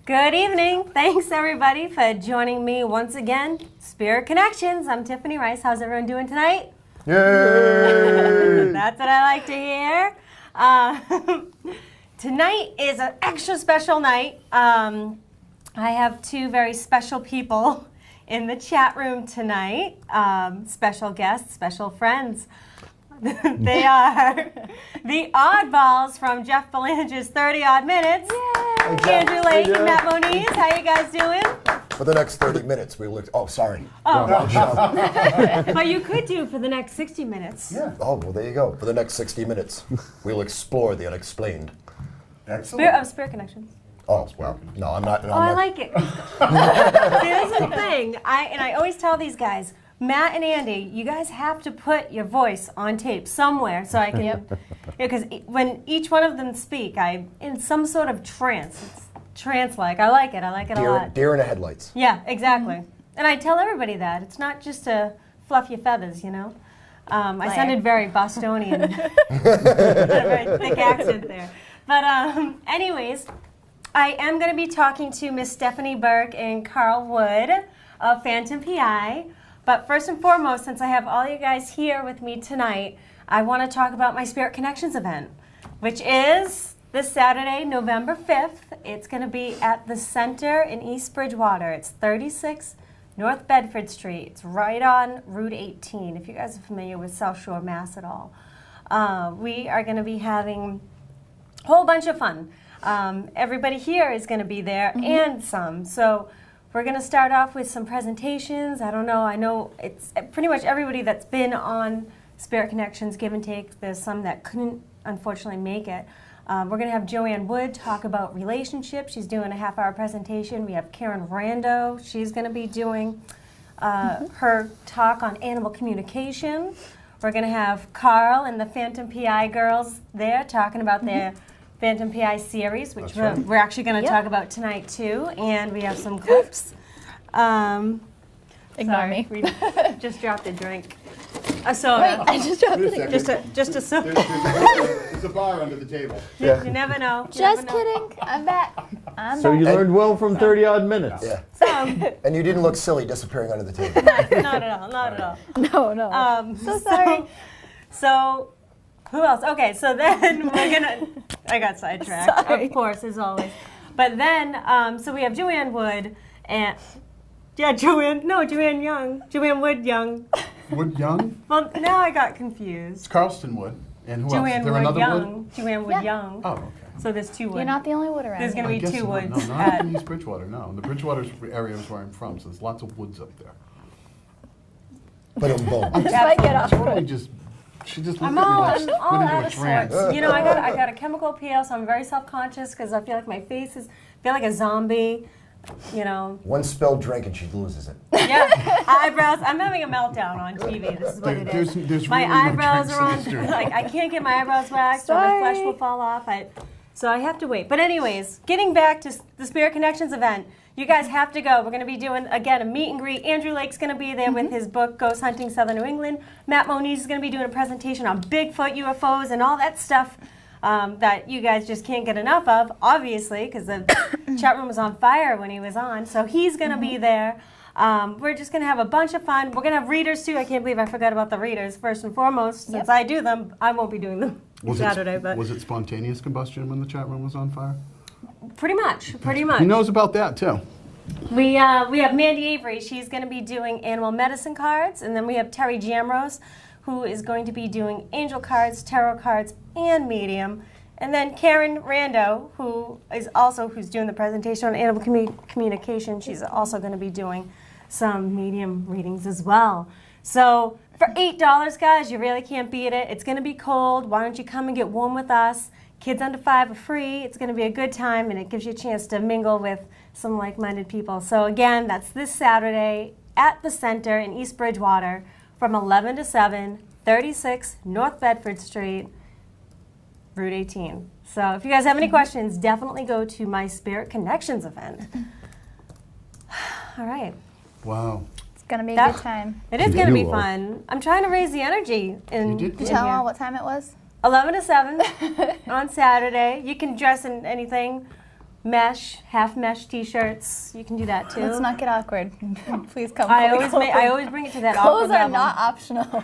Good evening. Thanks everybody for joining me once again. Spirit Connections. I'm Tiffany Rice. How's everyone doing tonight? Yay! That's what I like to hear. Tonight is an extra special night. I have two very special people in the chat room tonight. Special guests, special friends. They are the oddballs from Jeff Belanger's 30 Odd Minutes. Hey, Andrew Lake and Matt Moniz. How you guys doing? For the next 30 minutes, we looked. Oh, sorry. Oh. Wrong show. But you could do for the next 60 minutes. Yeah. Oh, well, there you go. For the next 60 minutes, we'll explore the unexplained. Excellent. Spirit Connections. Oh, well, no, I'm not. No, Oh, I'm I not. like it. See, this is the thing. I always tell these guys, Matt and Andy, you guys have to put your voice on tape somewhere so I can, because when each one of them speak, I'm in some sort of trance. It's trance-like. I like it a lot. Deer in the headlights. Yeah, exactly. And I tell everybody that. It's not just to fluff your feathers, you know. I sounded very Bostonian. Had a very thick accent there. But anyways, I am going to be talking to Miss Stephanie Burke and Carl Wood of Phantom PI. But first and foremost, since I have all you guys here with me tonight, I want to talk about my Spirit Connections event, which is this Saturday, November 5th. It's going to be at the Center in East Bridgewater. It's 36 North Bedford Street. It's right on Route 18, if you guys are familiar with South Shore, Mass at all. We are going to be having a whole bunch of fun. Everybody here is going to be there and some. So we're going to start off with some presentations. I don't know. I know it's pretty much everybody that's been on Spirit Connections, Give and Take. There's some that couldn't, unfortunately, make it. We're going to have Joanne Wood talk about relationships. She's doing a half-hour presentation. We have Karen Rando. She's going to be doing her talk on animal communication. We're going to have Carl and the Phantom PI girls there talking about their Phantom PI series, which we're actually going to talk about tonight too, and we have some clips. Ignore me. We just dropped a drink. A soda. Wait, I just dropped it. Just a soda. There's a bar under the table. You never know. Just kidding. I'm back. So you learned well from 30 odd minutes. Yeah. Some. And you didn't look silly disappearing under the table. Not at all. Not at all. No. So sorry. So who else? Okay, so then we're gonna. I got sidetracked, Sorry. of course, as always. But then, so we have Joanne Wood and Joanne Young, Joanne Wood Young. Wood Young? Well, now I got It's confused. Carlston Wood. And who else? Joanne Is there Wood another Young. Wood? Joanne Wood Yeah. Young. Oh, okay. So there's two Wood. You're not the only wood around There's here. gonna be I guess two not. Woods. No, not in East Bridgewater, no. The Bridgewater area is where I'm from, so there's lots of woods up there. But boom. Just might get off. Totally just, she just looked I'm at me all like she out went into a of trance. sorts. You know, I got a chemical peel, so I'm very self-conscious because I feel like my face is, I feel like a zombie. You know. One spilled drink and she loses it. Yeah, eyebrows. I'm having a meltdown on TV. This is what it is. There's My really no eyebrows drinks are in on. this drink. Like I can't get my eyebrows waxed, or the Sorry. flesh will fall off. So I have to wait. But anyways, getting back to the Spirit Connections event, you guys have to go. We're going to be doing again a meet and greet. Andrew Lake's going to be there with his book Ghost Hunting Southern New England. Matt Moniz is going to be doing a presentation on Bigfoot, UFOs, and all that stuff. That you guys just can't get enough of, obviously, because the chat room was on fire when he was on. So he's going to be there. We're just going to have a bunch of fun. We're going to have readers, too. I can't believe I forgot about the readers, first and foremost. Since I do them, I won't be doing them Saturday. But Was it spontaneous combustion when the chat room was on fire? pretty much. He knows about that, too. We have Mandy Avery. She's going to be doing animal medicine cards. And then we have Terry Jamrose, who is going to be doing angel cards, tarot cards, and medium. And then Karen Rando, who's doing the presentation on animal communication. She's also going to be doing some medium readings as well. So for $8, guys, you really can't beat it. It's going to be cold. Why don't you come and get warm with us? Kids under 5 are free. It's going to be a good time, and it gives you a chance to mingle with some like-minded people. So again, that's this Saturday at the Center in East Bridgewater from 11 to 7, 36 North Bedford Street, Route 18. So if you guys have any questions, definitely go to my Spirit Connections event. All right. Wow. It's going to be a good time. It is going to be You will. fun. I'm trying to raise the energy in, You did in good. Tell them all here. what time it was. 11 to 7 on Saturday. You can dress in anything. mesh, half mesh T-shirts. You can do that too. Let's not get awkward. Please come. I always bring it to that awkward Clothes are level. not optional.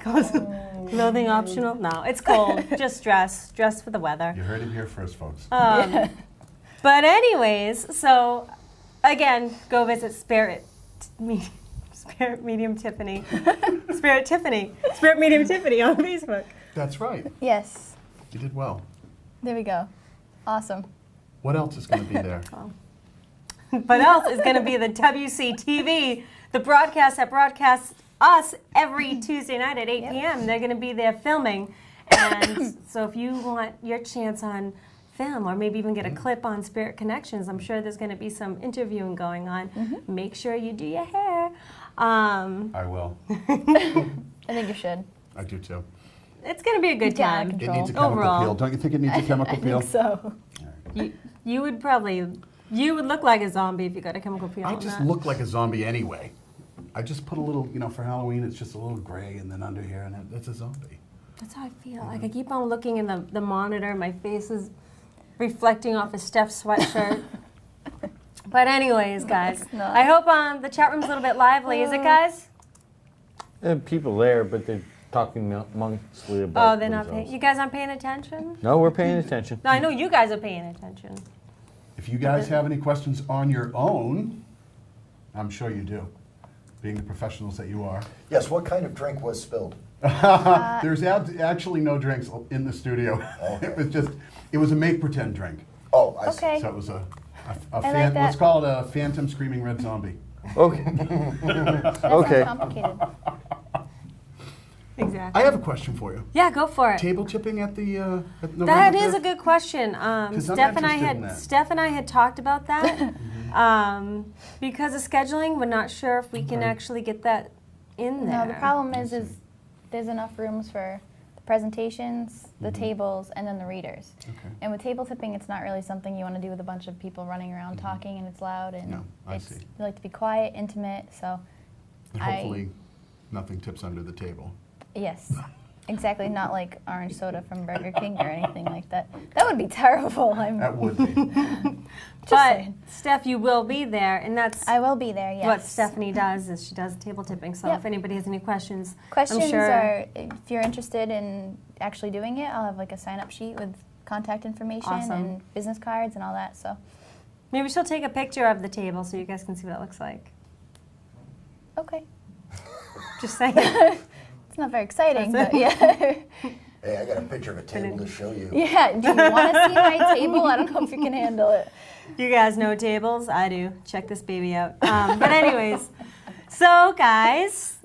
Clothing optional? No, it's cold. Just dress for the weather. You heard it here first, folks. But anyways, so again, go visit Spirit Medium Tiffany. Spirit Medium Tiffany on Facebook. That's right. Yes. You did well. There we go. Awesome. What else is going to be there? What else is going to be the WCTV, the broadcast that broadcasts us every Tuesday night at 8 p.m. They're going to be there filming. And so if you want your chance on film or maybe even get a clip on Spirit Connections, I'm sure there's going to be some interviewing going on. Make sure you do your hair. I will. I think you should. I do too. It's going to be a good Yeah, time. It Control. needs a chemical Overall. peel. Don't you think it needs a chemical I peel? think so. You would look like a zombie if you got a chemical peel I on just that. look like a zombie anyway. I just put a little, for Halloween, it's just a little gray, and then under here, and it's a zombie. That's how I feel. Like I keep on looking in the monitor. My face is reflecting off of Steph's sweatshirt. But anyways, guys, not. I hope the chat room's a little bit lively. Is it, guys? There are people there, but they're talking amongstly about Oh, they're not themselves. paying. You guys aren't paying attention? No, we're paying attention. No, I know you guys are paying attention. If you guys have any questions on your own, I'm sure you do, being the professionals that you are. Yes, what kind of drink was spilled? There's actually no drinks in the studio. Okay. It was a make-pretend drink. Oh, I see. Okay. So it was like that. let's call it a phantom screaming red zombie. Okay. That Okay. sounds complicated. Exactly. I have a question for you. Yeah, go for it. Table tipping at the at November That is 5th? a good question. 'Cause I'm Steph and I interested in had that. Steph and I had talked about that. Because of scheduling, we're not sure if we can actually get that in there. No, the problem is there's enough rooms for the presentations, the tables, and then the readers. Okay. And with table tipping, it's not really something you want to do with a bunch of people running around talking and it's loud and No, I see. you like to be quiet, intimate. So And hopefully nothing tips under the table. yes, exactly. Not like orange soda from Burger King or anything like that. That would be terrible. That would be. But saying. Steph, you will be there, and that's I will be there. Yes. what Stephanie does. Is she does table tipping. So Yep. if anybody has any questions, Questions I'm sure. are, if you're interested in actually doing it, I'll have like a sign-up sheet with contact information Awesome. and business cards and all that. So Maybe she'll take a picture of the table so you guys can see what it looks like. okay, Just saying. it's not very exciting, but yeah. Hey, I got a picture of a table to show you. Yeah, do you want to see my table? I don't know if you can handle it. You guys know tables? I do. Check this baby out. But anyways, so guys,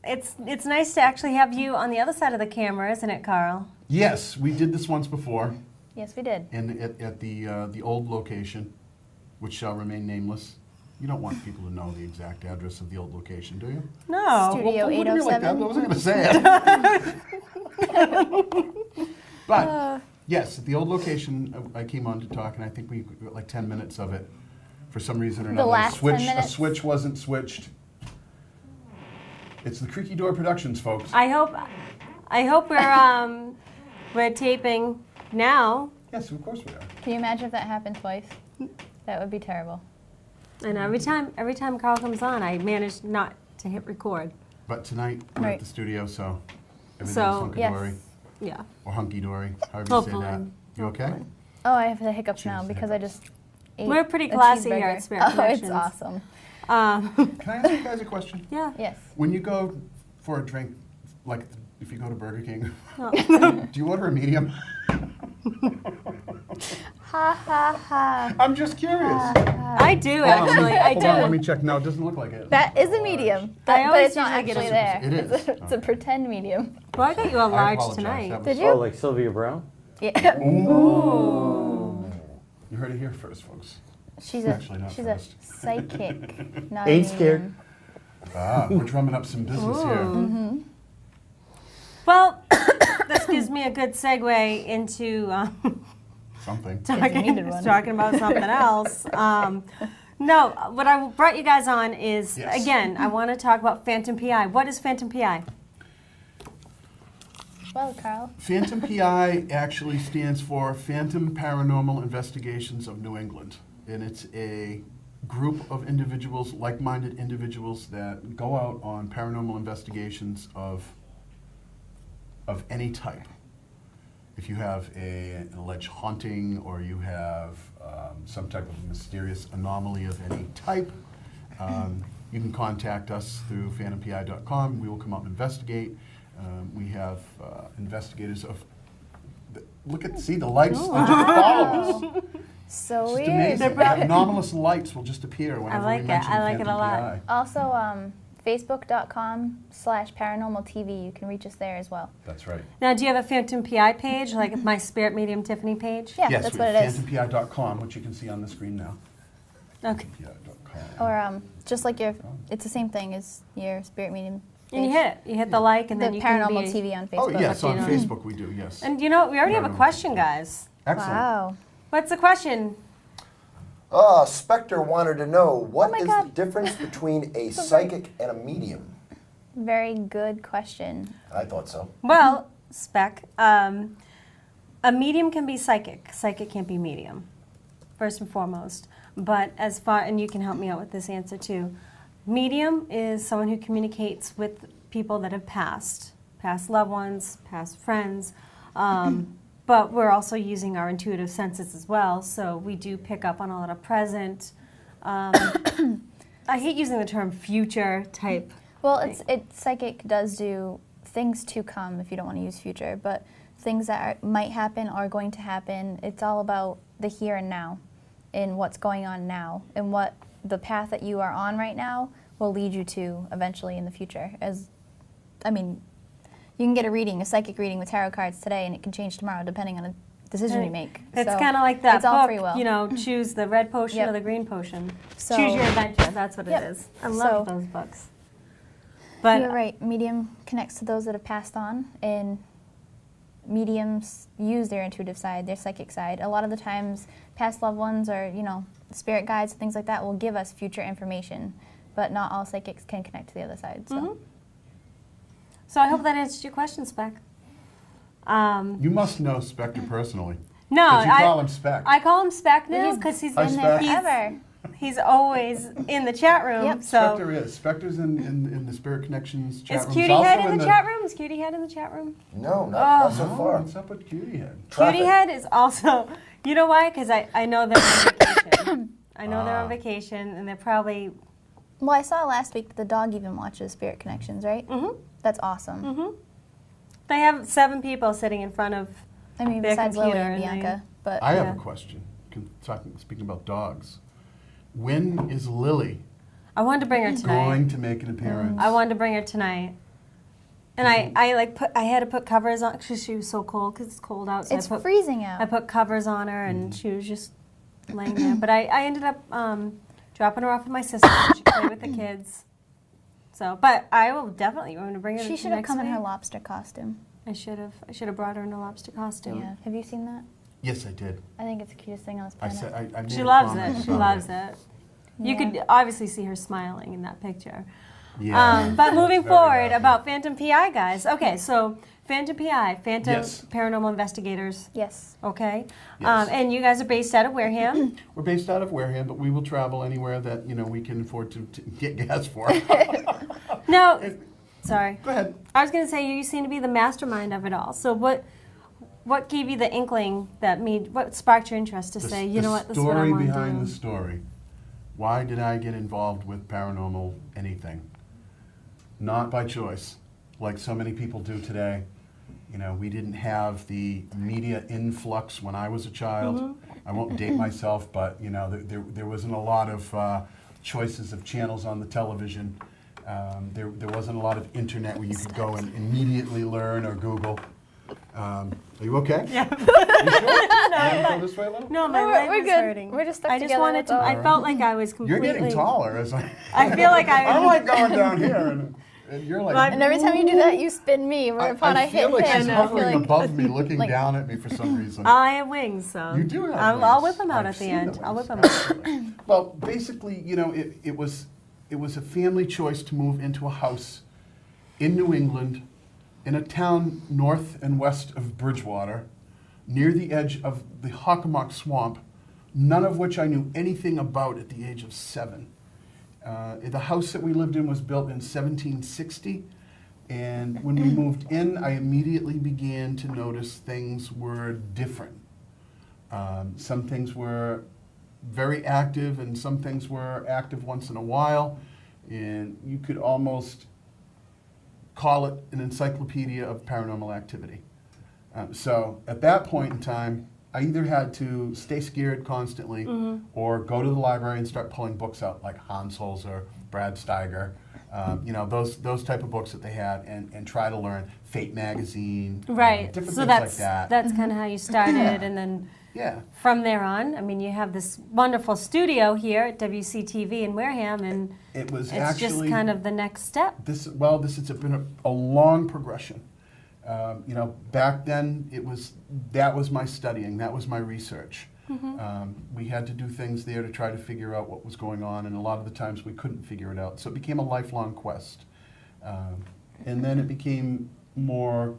it's nice to actually have you on the other side of the camera, isn't it, Carl? Yes, we did this once before Yes, we did. at the old location, which shall remain nameless. You don't want people to know the exact address of the old location, do you? No. Studio Don't look at me like that. I 807. wasn't going to say it. But yes, at the old location, I came on to talk, and I think we got like 10 minutes of it. For some reason or another, last 10 a minutes? switch wasn't switched. It's the Creaky Door Productions, folks. I hope we're taping now. Yes, of course we are. Can you imagine if that happened twice? That would be terrible. And every time Carl comes on, I manage not to hit record. But tonight, we're Right. at the studio, so everything's So, hunky-dory. Yes. Yeah. Or hunky-dory, however you say Hopefully. that. You okay? Oh, I have the hiccups now Cheers, because I just ate We're pretty a classy here cheeseburger. at Spirit Oh, it's Connections. awesome. Can I ask you guys a question? Yeah. Yes. When you go for a drink, like if you go to Burger King, Oh. do you order a medium? Ha ha ha. I'm just curious. I do actually. I Hold on, let me do. check. No, it doesn't look like it. That is a medium, I but always it's not usually actually get there. It is. It's a pretend medium. Well, I got you a I large apologize. tonight. That was- Did Oh, you? like Sylvia Brown? Yeah. You heard it here first, folks. She's Actually, not a first. psychic. Not a Ain't medium. scared. We're drumming up some business here. Well, this gives me a good segue into Something. needed one. talking about something else. No, what I brought you guys on is, Yes. again, I want to talk about Phantom PI. What is Phantom PI? well, Carl. Phantom PI actually stands for Phantom Paranormal Investigations of New England. And it's a group of individuals, like-minded individuals, that go out on paranormal investigations of any type. If you have an alleged haunting, or you have some type of mysterious anomaly of any type, you can contact us through phantompi.com. We will come out and investigate. We have investigators of, see the lights, they just follow us. So It's weird. amazing. Anomalous lights will just appear whenever like we it. mention I like it a Phantom lot. PI. Also, facebook.com/paranormaltv. You can reach us there as well. That's right. Now, do you have a Phantom PI page, like my Spirit Medium Tiffany page? Yeah, Yes, that's we what have it is. phantompi.com, which you can see on the screen now. Okay. phantompi.com. Or just like it's the same thing as your Spirit Medium. And you page. hit it. You hit the like, and The then you can Paranormal be. TV on Oh, Facebook. yes, on you know. Facebook we do, yes. And you know, we already have a Paranormal question, TV. guys. Excellent. Wow. What's the question? Spectre wanted to know, what my is God. the difference between a psychic and a medium? Very good question. I thought so. Well, Spec, a medium can be psychic. Psychic can't be medium, first and foremost. But as far, and you can help me out with this answer too, medium is someone who communicates with people that have passed loved ones, past friends. But we're also using our intuitive senses as well, so we do pick up on a lot of present. I hate using the term future type. Well, psychic does do things to come, if you don't want to use future, but things that might happen are going to happen. It's all about the here and now, and what's going on now, and what the path that you are on right now will lead you to eventually in the future. You can get a psychic reading with tarot cards today, and it can change tomorrow depending on a decision you make. It's So kind of like that it's all book, free will. you know, choose the red potion Yep. or the green potion. So- Choose your adventure, that's what Yep. it is. I love So- those books. But You're right. Medium connects to those that have passed on, and mediums use their intuitive side, their psychic side. A lot of the times, past loved ones or spirit guides, things like that, will give us future information, but not all psychics can connect to the other side. So. So I hope that answers your question, Spec. You must know Spectre personally. No, 'Cause you call him Spec. I call him Spec now He's because he's Hi, in Spec. there. Forever. He's always in the chat room. Yep. So Spectre is. Spectre's in the Spirit Connections chat is room. Cutie Head in the chat room? Is Cutie Head in the chat room? No, not so Oh, far. what's up with Cutie Head? Traffic. Cutie Head is also. You know why? Because I know they're on vacation. I know they're on vacation, and they're probably. Well, I saw last week that the dog even watches Spirit Connections, right? Mm-hmm. That's awesome. They have 7 people sitting in front of. I mean, Their besides Lily computer, and and Bianca, but I have Yeah. a question. Speaking about dogs, when is Lily I wanted to bring her tonight. going to make an appearance? I wanted to bring her tonight. And I had to put covers on because she was so cold because it's cold out. So it's I put freezing out. I put covers on her and she was just laying there. But I ended up dropping her off with my sister. She could play with the kids. So, but I will definitely want to bring her. She should have next come in her week. lobster costume. I should have brought her in a lobster costume. Yeah. Have you seen that? Yes, I did. I think it's the cutest thing on this I planet. said I made She a loves comment it. She about loves it. You Yeah. could obviously see her smiling in that picture. Yeah. But moving Very forward happy. about Phantom PI, guys. Okay, so Phantom PI, Phantom Yes. Paranormal Investigators. Yes. Okay, Yes. and you guys are based out of Wareham. We're based out of Wareham, but we will travel anywhere that we can afford to get gas for. No, sorry. Go ahead. I was going to say you seem to be the mastermind of it all. So what gave you the inkling what sparked your interest to say, you know what, this is what I story want to behind the do? story. Why did I get involved with paranormal anything? Not by choice, like so many people do today. We didn't have the media influx when I was a child. Mm-hmm. I won't date myself, but there wasn't a lot of choices of channels on the television. There wasn't a lot of internet where you could go and immediately learn or Google. Are you okay? Yeah. You sure? No, go this way a little? No, my No, leg we're was good. hurting. We're just stuck I just together, wanted that's to. all. I felt like I was You're completely. getting taller as I. I feel like I'm like going down here, and you're like. And every time you do that, you spin me. Whereupon I, hit feel like him. she's and I feel hovering like above me, looking like- down at me for some reason. I have wings, so You do have I'll wings. whip them out I've at the seen end. I'll whip wings. them out. Absolutely. Well, basically, it was a family choice to move into a house in New England in a town north and west of Bridgewater, near the edge of the Hockomock Swamp, none of which I knew anything about at the age of 7. The house that we lived in was built in 1760, and when we moved in, I immediately began to notice things were different. Some things were very active, and some things were active once in a while, and you could almost call it an encyclopedia of paranormal activity. So at that point in time, I either had to stay scared constantly or go to the library and start pulling books out like Hans Holzer, Brad Steiger, you know, those type of books that they had, and try to learn Fate magazine, Right. different So things that's like that. that's kind of how you started, and then Yeah. from there on, I mean, you have this wonderful studio here at WCTV in Wareham, and It was it's actually just kind of the next step. this has been a long progression. You know, back then that was my studying, that was my research. We had to do things there to try to figure out what was going on, and a lot of the times we couldn't figure it out. So it became a lifelong quest. And then it became more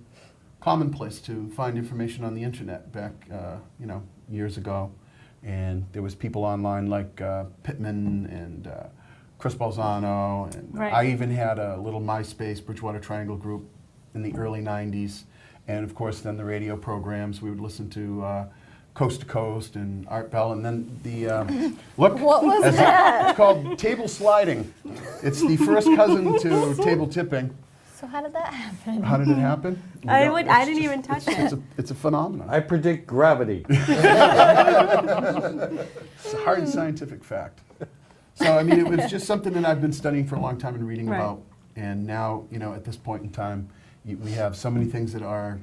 commonplace to find information on the internet back, you know, years ago. And there was people online like Pittman and Chris Bolzano. And Right. I even had a little MySpace Bridgewater Triangle group in the early 90s. And of course, then the radio programs, we would listen to Coast to Coast and Art Bell. And then the, look. What was as that? It's called table sliding. It's the first cousin to table tipping. So how did that happen? How did it happen? I It's didn't just- even touch It's a phenomenon. I predict gravity. It's a hard scientific fact. So, I mean, it was just something that I've been studying for a long time and reading Right. about. And now, you know, at this point in time, we have so many things that are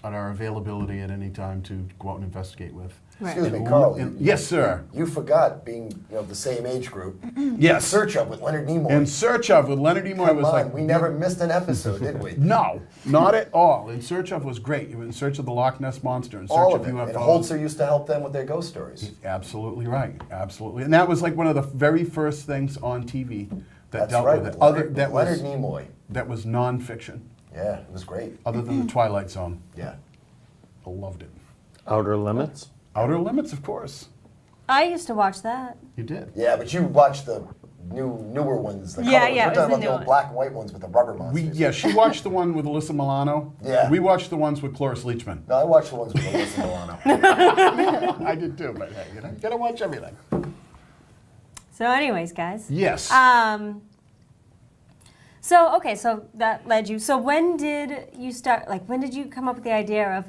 at our availability at any time to go out and investigate with. Right. Excuse me, Carl. Yes, sir. You forgot being, you know, the same age group. Yes. Search Of with Leonard Nimoy. In Search Of with Leonard Nimoy Come was on, like... we never missed an episode, did we? No, not at all. In Search Of was great. You were In Search of the Loch Ness Monster. In Search All of of it. And UFOs. Holzer used to help them with their ghost stories. Absolutely right. Absolutely. And that was like one of the very first things on TV that That's dealt right. with it. Leonard Nimoy. That was nonfiction, Yeah, it was great. other than The Twilight Zone. Yeah. I loved it. Outer Limits. Outer Limits, of course. I used to watch that. You did. Yeah, but you watched the newer ones. The Yeah, color ones. yeah, We're it was talking the about new the old one. black and white ones with the rubber monsters. She watched the one with Alyssa Milano. Yeah. We watched the ones with Cloris Leachman. No, I watched the ones with Alyssa Milano. I did too, but hey, you know, you gotta watch everything. So, anyways, guys. Yes. So, okay, so that led you. So, when did you start? Like, when did you come up with the idea of,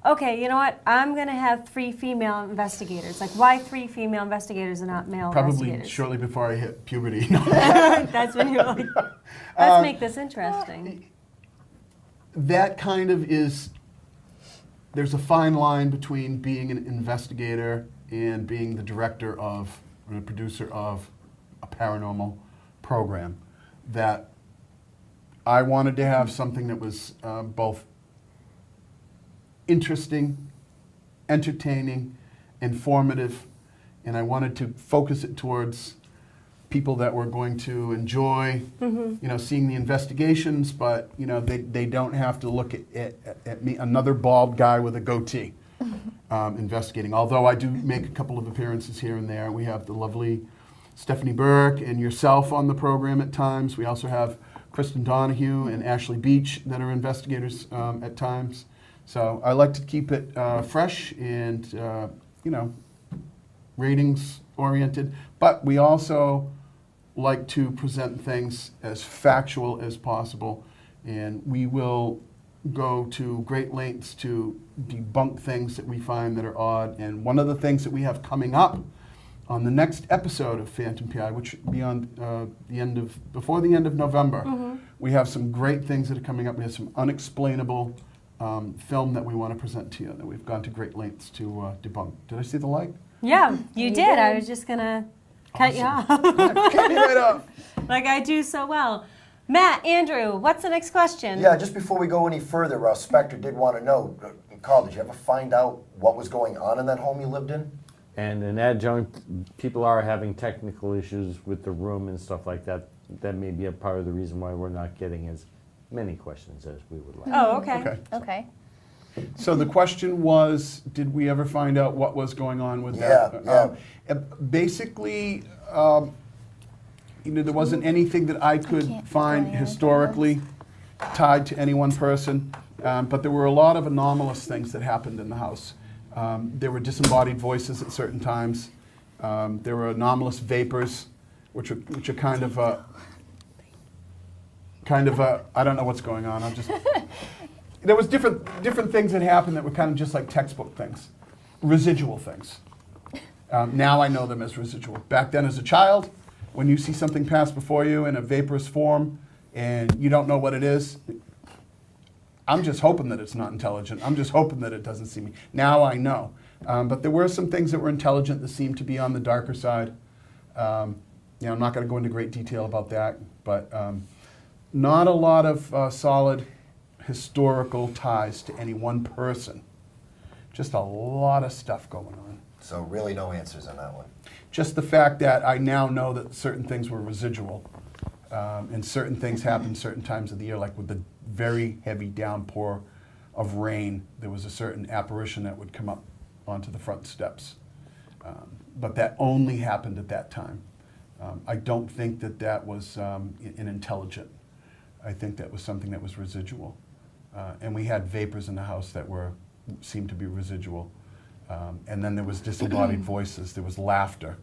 okay, you know what? I'm going to have 3 female investigators. Like, why 3 female investigators and not male Probably investigators? shortly before I hit puberty. That's when you were like, let's make this interesting. That kind of is, there's a fine line between being an investigator and being the director of, or the producer of a paranormal program. That I wanted to have something that was both interesting, entertaining, informative, and I wanted to focus it towards people that were going to enjoy, you know, seeing the investigations, but you know, they don't have to look at me, another bald guy with a goatee, investigating. Although I do make a couple of appearances here and there. We have the lovely Stephanie Burke and yourself on the program at times. We also have Kristen Donahue and Ashley Beach that are investigators at times. So I like to keep it fresh and, you know, ratings oriented. But we also like to present things as factual as possible. And we will go to great lengths to debunk things that we find that are odd. And one of the things that we have coming up on the next episode of Phantom PI, which will be on before the end of November, we have some great things that are coming up. We have some unexplainable film that we want to present to you that we've gone to great lengths to debunk. Did I see the light? Yeah, you did. did. I was just going to cut you off. Cut me right off. Like I do so well. Matt, Andrew, what's the next question? Yeah, just before we go any further, Spectre did want to know, Carl, did you ever find out what was going on in that home you lived in? And an adjunct, people are having technical issues with the room and stuff like that. That may be a part of the reason why we're not getting as many questions as we would like. Oh, okay. Okay. Okay. So the question was, did we ever find out what was going on with Yeah, that? Basically, there wasn't anything that I could can't find go anywhere with historically tied to any one person, but there were a lot of anomalous things that happened in the house. There were disembodied voices at certain times. There were anomalous vapors, which are kind of I don't know what's going on. There was different things that happened that were kind of just like textbook things, residual things. Now I know them as residual. Back then as a child, when you see something pass before you in a vaporous form and you don't know what it is, I'm just hoping that it's not intelligent. I'm just hoping that it doesn't see me. Now I know. But there were some things that were intelligent that seemed to be on the darker side. I'm not going to go into great detail about that, but not a lot of solid historical ties to any one person. Just a lot of stuff going on. So really no answers on that one. Just the fact that I now know that certain things were residual, and certain things happened certain times of the year, like with the very heavy downpour of rain, there was a certain apparition that would come up onto the front steps. But that only happened at that time. I don't think that was an intelligent. I think that was something that was residual. And we had vapors in the house that seemed to be residual. And then there was disembodied voices. There was laughter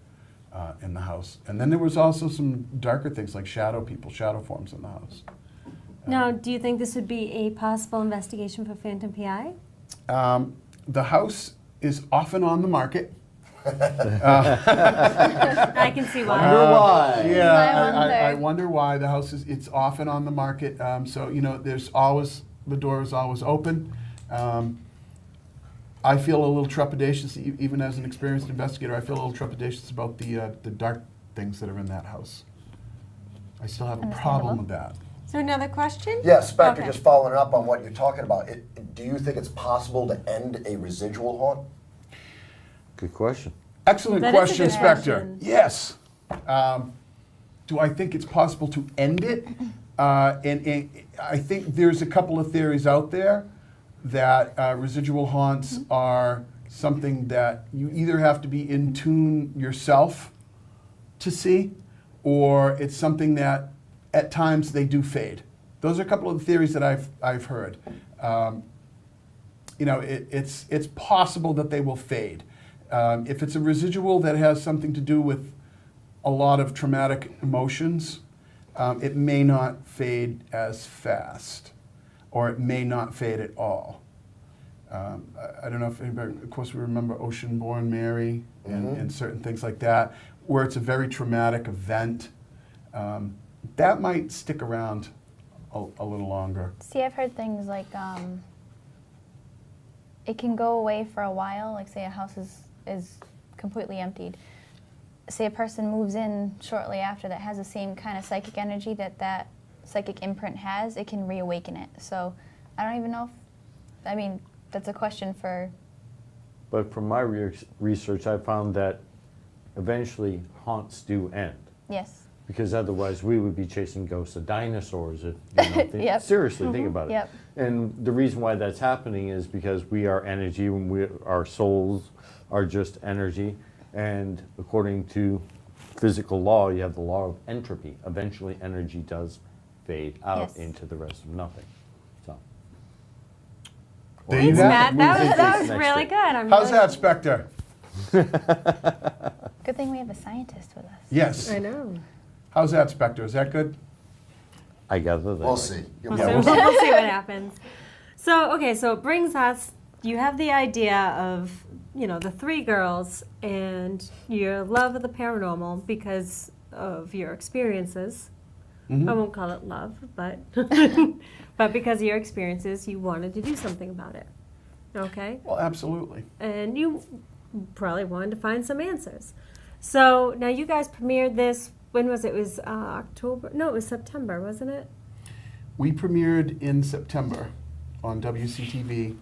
in the house. And then there was also some darker things like shadow forms in the house. Now, do you think this would be a possible investigation for Phantom PI? The house is often on the market. I can see why. Wonder why. Yeah, I wonder why. The house it's often on the market. So, the door is always open. I feel a little trepidatious, even as an experienced investigator, I feel a little trepidatious about the dark things that are in that house. I still have a problem with that. Is there another question? Yeah, Spectre, Okay. just following up on what you're talking about, do you think it's possible to end a residual haunt? Good question. Excellent That is a question, good Spectre. question. Yes. Do I think it's possible to end it? And I think there's a couple of theories out there that residual haunts are something that you either have to be in tune yourself to see, or it's something that at times they do fade. Those are a couple of the theories that I've heard. It's possible that they will fade. If it's a residual that has something to do with a lot of traumatic emotions, it may not fade as fast, or it may not fade at all. I don't know if anybody, of course we remember Ocean-Born Mary and certain things like that, where it's a very traumatic event. That might stick around a little longer. See, I've heard things like it can go away for a while, like say a house is completely emptied. Say a person moves in shortly after that has the same kind of psychic energy that psychic imprint has, it can reawaken it. So I don't even know if, that's a question for... But from my research, I found that eventually haunts do end. Yes. Because otherwise we would be chasing ghosts of dinosaurs if, Yep. seriously, think about it. Yep. And the reason why that's happening is because we are energy, and our souls are just energy. And according to physical law, you have the law of entropy. Eventually energy does fade out Yes. into the rest of nothing. So. There you Thanks, have Matt. it. That was Next really week. good. I'm How's really- that, Spectre? Good thing we have a scientist with us. Yes. I know. How's that, Spectre? Is that good? I gather that. We'll see. We'll, Yeah, see, we'll we'll see what happens. So it brings us, you have the idea of, the three girls and your love of the paranormal because of your experiences. Mm-hmm. I won't call it love, but but because of your experiences, you wanted to do something about it. Okay? Well, absolutely. And you probably wanted to find some answers. So now you guys premiered this, when was it? It was October? No, it was September, wasn't it? We premiered in September on WCTV,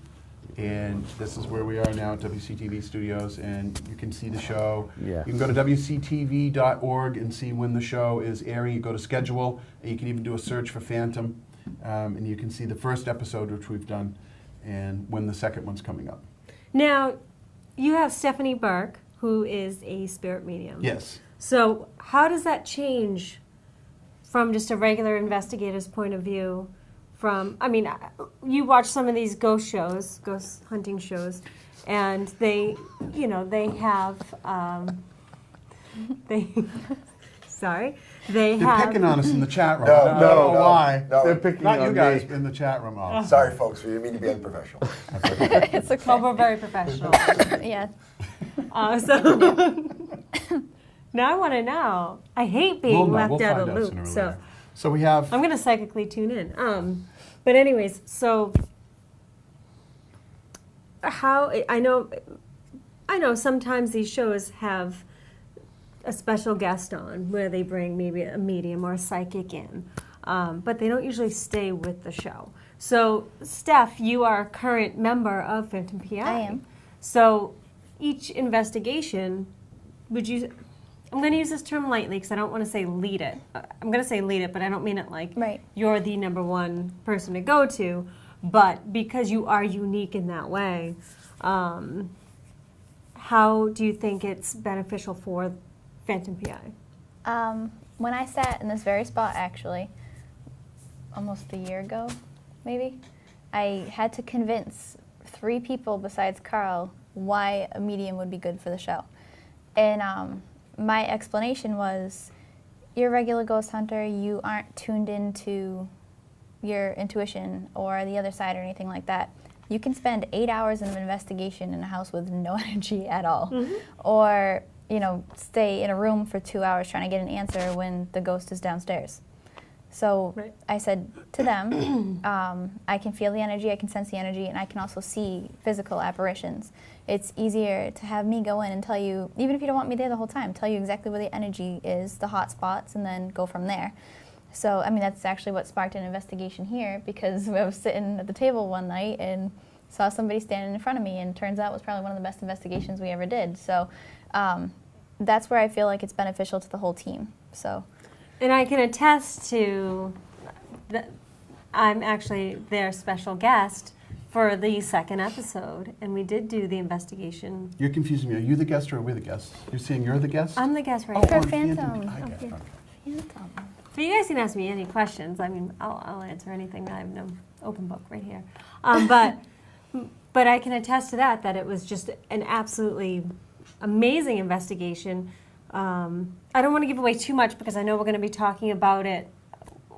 and this is where we are now at WCTV Studios, and you can see the show. Yeah. You can go to WCTV.org and see when the show is airing. You go to schedule, and you can even do a search for Phantom. and you can see the first episode, which we've done, and when the second one's coming up. Now, you have Stephanie Burke, who is a spirit medium. Yes. So how does that change from just a regular investigator's point of view? From, I mean, you watch some of these ghost hunting shows, and they, you know, they have, sorry, They're have. picking on us in the chat room. No, I don't know no, why. no. They're picking not on you guys me. in the chat room. Oh. Sorry, folks, we didn't mean to be unprofessional. It's okay. Well, we're very professional. Yeah. So now I want to know. I hate being left out of the loop. So we have. I'm going to psychically tune in. But anyways, so how I know sometimes these shows have a special guest on where they bring maybe a medium or a psychic in, but they don't usually stay with the show. So Steph, you are a current member of Phantom PI. I am. So each investigation, I'm going to use this term lightly because I don't want to say lead it. I'm going to say lead it, but I don't mean it like you're the number one person to go to. But because you are unique in that way, how do you think it's beneficial for Phantom PI? When I sat in this very spot, actually, almost a year ago, maybe, I had to convince 3 people besides Carl why a medium would be good for the show. And my explanation was, you're a regular ghost hunter, you aren't tuned into your intuition or the other side or anything like that. You can spend 8 hours of investigation in a house with no energy at all. Mm-hmm. Or, you know, stay in a room for 2 hours trying to get an answer when the ghost is downstairs. So I said to them, I can feel the energy, I can sense the energy, and I can also see physical apparitions. It's easier to have me go in and tell you, even if you don't want me there the whole time, tell you exactly where the energy is, the hot spots, and then go from there. So, I mean, that's actually what sparked an investigation here, because I was sitting at the table one night and saw somebody standing in front of me, and turns out it was probably one of the best investigations we ever did. So that's where I feel like it's beneficial to the whole team. So. And I can attest to that I'm actually their special guest for the second episode, and we did do the investigation. You're confusing me. Are you the guest or are we the guest? You're saying you're the guest? I'm the guest right Oh, now. on Phantom. I get it. Okay. Phantom. So you guys can ask me any questions. I mean, I'll answer anything. I have no open book right here. But I can attest to that it was just an absolutely amazing investigation. I don't want to give away too much because I know we're going to be talking about it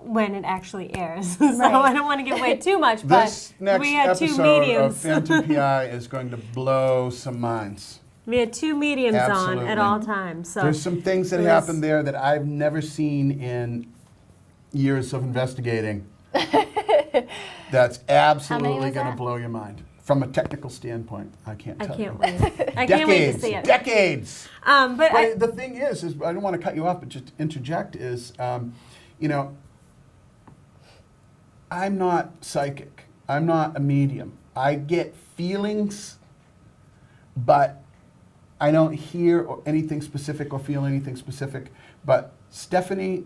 when it actually airs. So I don't want to give away too much, but This next we had 2 episode of mediums. Phantom PI is going to blow some minds. We had 2 mediums on at all times. So there's some things that happen there that I've never seen in years of investigating. That's absolutely going to blow your mind. From a technical standpoint, I can't tell you. Wait. I can't wait to see it. Decades. But the thing is I don't want to cut you off, but just interject is, you know, I'm not psychic. I'm not a medium. I get feelings, but I don't hear anything specific or feel anything specific. But Stephanie,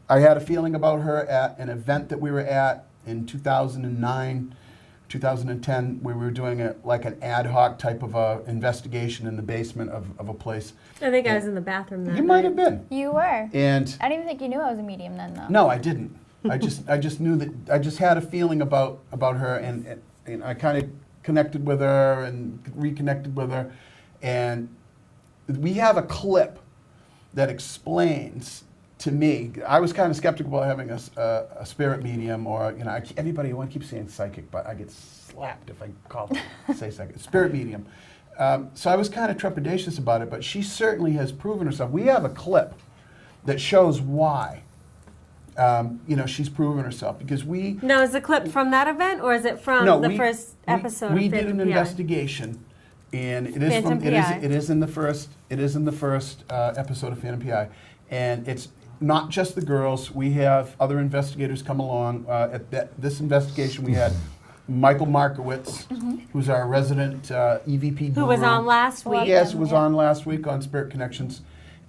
I had a feeling about her at an event that we were at in 2009. 2010, where we were doing like an ad hoc type of a investigation in the basement of a place. I think I was in the bathroom then. You might have been. You were. And I didn't even think you knew I was a medium then, though. no, I didn't. I just knew that. I just had a feeling about her, and I kind of connected with her and reconnected with her, and we have a clip that explains. To me, I was kind of skeptical about having a spirit medium, or everybody want to keep saying psychic, but I get slapped if I say psychic. Spirit medium. So I was kind of trepidatious about it, but she certainly has proven herself. We have a clip that shows why. She's proven herself because we. Now, is the clip from that event, or is it from the first episode? We of did an Phantom PI? investigation, and it is Phantom from PI. it is in the first episode of Phantom PI, and it's. Not just the girls. We have other investigators come along. At this investigation, we had Michael Markowitz, who's our resident EVP guru. Who was on last week. Yes, was on last week on Spirit Connections.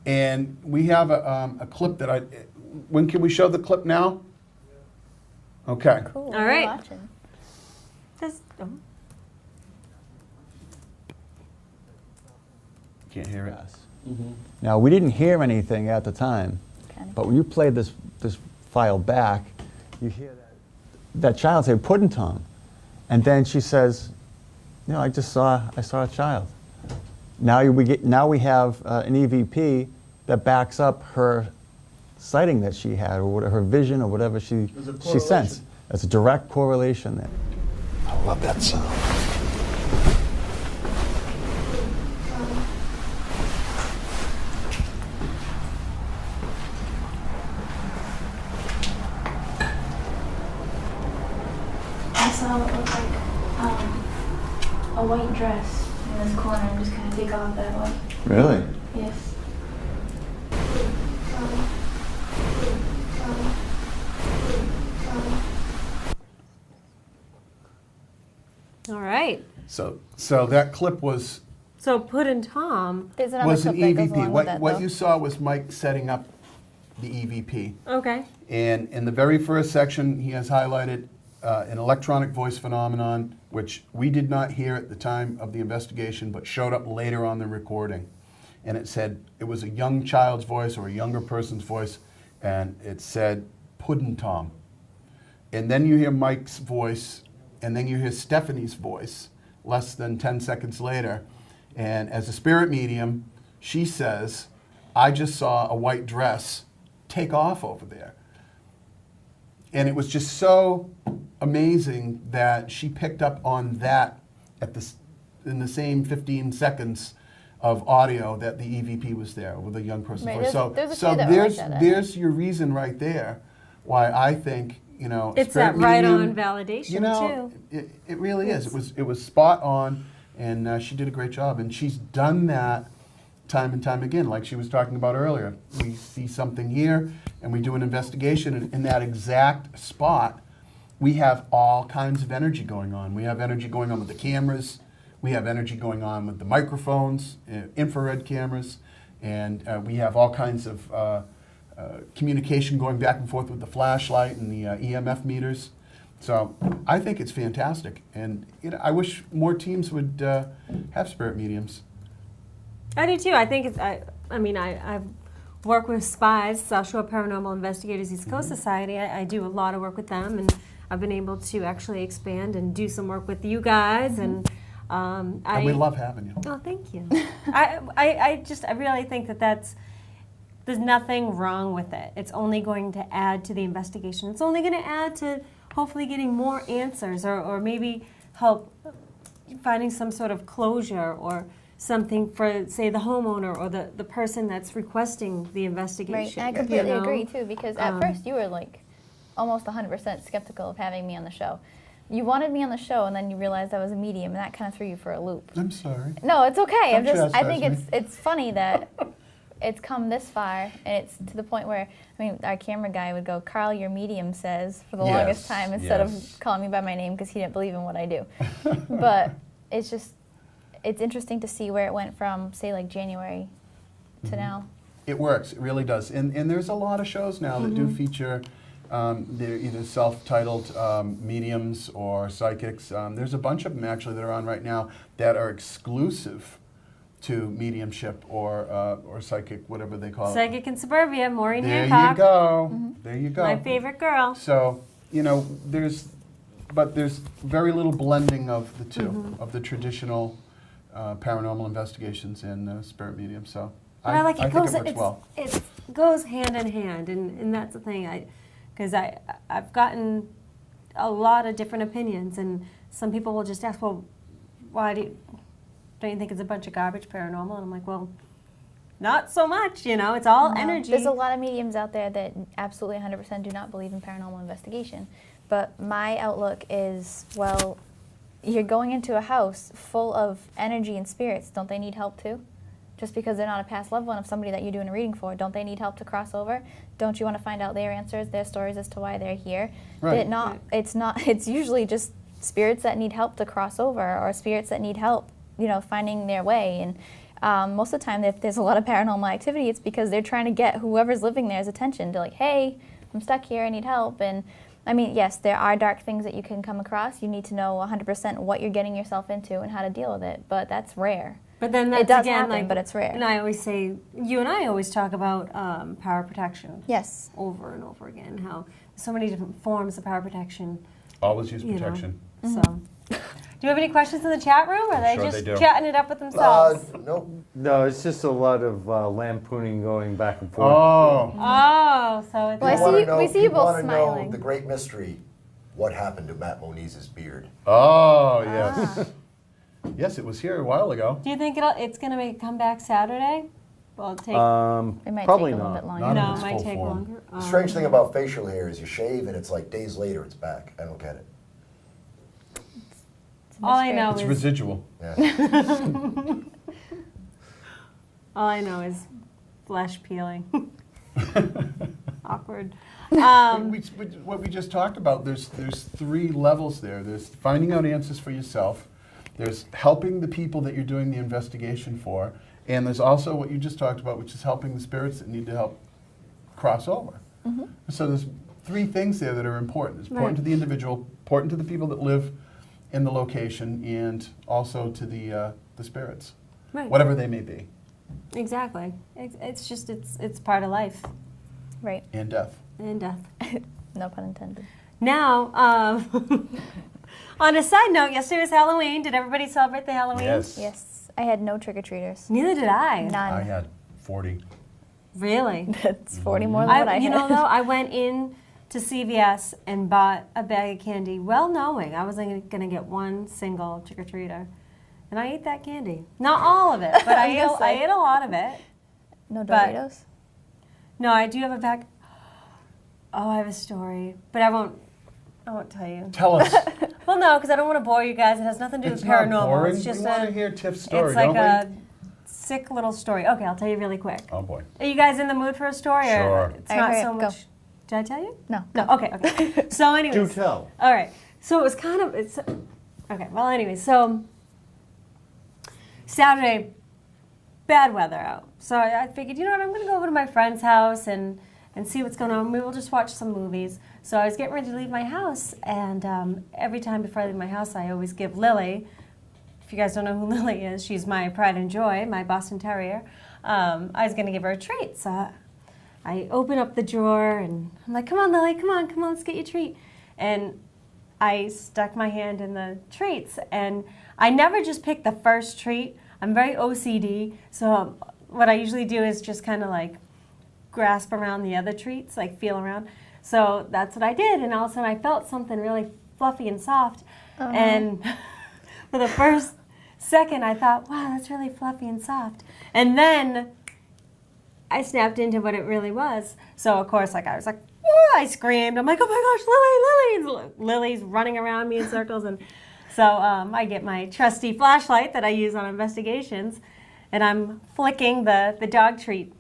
And we have a clip that when can we show the clip now? Okay. Cool. All we're right. watching. Can't hear it. Now, we didn't hear anything at the time, Okay. but when you play this file back, you hear that child say, "Puddin' Tom," and then she says, "You know, I saw a child." Now we have an EVP that backs up her sighting that she had, or her vision, or whatever she sensed. That's a direct correlation there. I love that sound. I saw what looked like a white dress in this corner and just kind of take off that way. Really? Yes. All right. So that clip was So Puddin' Tom. There's another an clip that goes EVP. along with that, What though. you saw was Mike setting up the EVP. Okay. And in the very first section, he has highlighted an electronic voice phenomenon, which we did not hear at the time of the investigation, but showed up later on the recording. And it said it was a young child's voice or a younger person's voice, and it said Puddin' Tom. And then you hear Mike's voice, and then you hear Stephanie's voice less than 10 seconds later. And as a spirit medium, she says, "I just saw a white dress take off over there." And it was just so amazing that she picked up on that in the same 15 seconds of audio that the EVP was there with a young person's Right, voice. there's a few that were like that. There's your reason right there why I think, It's spirit that right-on medium, validation, too. It really is. It was spot on, and she did a great job. And she's done that time and time again, like she was talking about earlier. We see something here, and we do an investigation, and in that exact spot, we have all kinds of energy going on. We have energy going on with the cameras. We have energy going on with the microphones, infrared cameras, and we have all kinds of communication going back and forth with the flashlight and the EMF meters. So I think it's fantastic, and I wish more teams would have spirit mediums. I do too. I think it's. I work with SPIES, South Shore Paranormal Investigators East Coast Society. I do a lot of work with them, and I've been able to actually expand and do some work with you guys. And And we love having you. Oh, thank you. I really think there's nothing wrong with it. It's only going to add to the investigation. It's only going to add to hopefully getting more answers, or maybe help finding some sort of closure or something for, say, the homeowner or the person that's requesting the investigation. Right, and I completely agree too, because at first you were like almost 100% skeptical of having me on the show. You wanted me on the show, and then you realized I was a medium, and that kind of threw you for a loop. I'm sorry. No, it's okay. Don't I think chastise it's funny that it's come this far, and it's to the point where, our camera guy would go, "Carl, your medium says," for the longest time, instead of calling me by my name, because he didn't believe in what I do. But it's interesting to see where it went from, say, like January to now. It works. It really does. And there's a lot of shows now that do feature, they're either self-titled mediums or psychics. There's a bunch of them actually that are on right now that are exclusive to mediumship or psychic, whatever they call it. Psychic in Suburbia, Maureen There Hancock. you go. There you go. My favorite girl. So, there's very little blending of the two, of the traditional paranormal investigations and spirit medium. So But I like I it think goes. it works well. It goes hand in hand, and that's the thing. Because I've gotten a lot of different opinions, and some people will just ask, "Well, why don't you think it's a bunch of garbage paranormal?" And I'm like, "Well, not so much. It's all energy." There's a lot of mediums out there that absolutely 100% do not believe in paranormal investigation. But my outlook is, well, you're going into a house full of energy and spirits. Don't they need help too? Just because they're not a past loved one of somebody that you're doing a reading for, don't they need help to cross over? Don't you want to find out their answers, their stories as to why they're here? Right. It's usually just spirits that need help to cross over, or spirits that need help, finding their way. And most of the time, if there's a lot of paranormal activity, it's because they're trying to get whoever's living there's attention to, like, "Hey, I'm stuck here, I need help." And I mean, yes, there are dark things that you can come across. You need to know 100% what you're getting yourself into and how to deal with it, but that's rare. But then that's It does again, happen, but it's rare. And I always say, you and I always talk about power protection. Yes. Over and over again, how so many different forms of power protection. Always use You know. protection. So, do you have any questions in the chat room, or are they Sure just they do. chatting it up with themselves? Nope. No, it's just a lot of lampooning going back and forth. Oh. Oh, so it's Well, I People wanna see- we see you people both wanna know smiling. the great mystery, what happened to Matt Moniz's beard? Oh, yes. Yes, it was here a while ago. Do you think it's going to make a comeback Saturday? Well, it'll take. It might Probably take a little not. bit longer. Not no, in it its might full take form. longer. The strange thing about facial hair is you shave and it's like days later it's back. I don't get it. All I know It's is residual. Yeah. all I know is flesh peeling. Awkward. What we just talked about, there's 3 levels there. There's finding out answers for yourself. There's helping the people that you're doing the investigation for. And there's also what you just talked about, which is helping the spirits that need to help cross over. So there's 3 things there that are important. It's important Right. to the individual, important to the people that live in the location, and also to the spirits, Right. whatever they may be, Exactly. It's just it's part of life Right. and death. and death. No pun intended. Now, on a side note, yesterday was Halloween. Did everybody celebrate the Halloween? Yes. I had no trick-or-treaters. Neither did I. None. I had 40. Really? That's 40 more than what I had. You know, though, I went in to CVS and bought a bag of candy, well knowing I wasn't going to get one single trick-or-treater. And I ate that candy. Not all of it, but I ate a lot of it. No but- Doritos? No, I do have a bag. Oh, I have a story, but I won't tell you. Tell us. Well, no, because I don't want to bore you guys. It has nothing to do It's with not paranormal. boring. It's just We want a. to hear Tiff's story, It's like don't a sick little story. Okay, I'll tell you really quick. we? Oh boy. Are you guys in the mood for a story? Sure. Or it's All not right, hurry so up, much. go. Did I tell you? No. No. Okay. So, anyways. Do tell. All right. So it was kind of okay. Well, anyway, so Saturday, bad weather out. So I figured, you know what, I'm going to go over to my friend's house and see what's going on. Maybe we'll just watch some movies. So I was getting ready to leave my house, and every time before I leave my house, I always give Lily. If you guys don't know who Lily is, she's my pride and joy, my Boston Terrier. I was going to give her a treat, so I open up the drawer and I'm like, come on, Lily, come on, let's get you a treat. And I stuck my hand in the treats, and I never just pick the first treat. I'm very OCD, so what I usually do is just kind of like grasp around the other treats, like feel around. So that's what I did, and all of a sudden I felt something really fluffy and soft. And for the first second I thought, wow, that's really fluffy and soft. And then I snapped into what it really was. So of course, like I was like, whoa, I screamed. I'm like, oh my gosh, Lily! Lily's running around me in circles. And so I get my trusty flashlight that I use on investigations, and I'm flicking the dog treat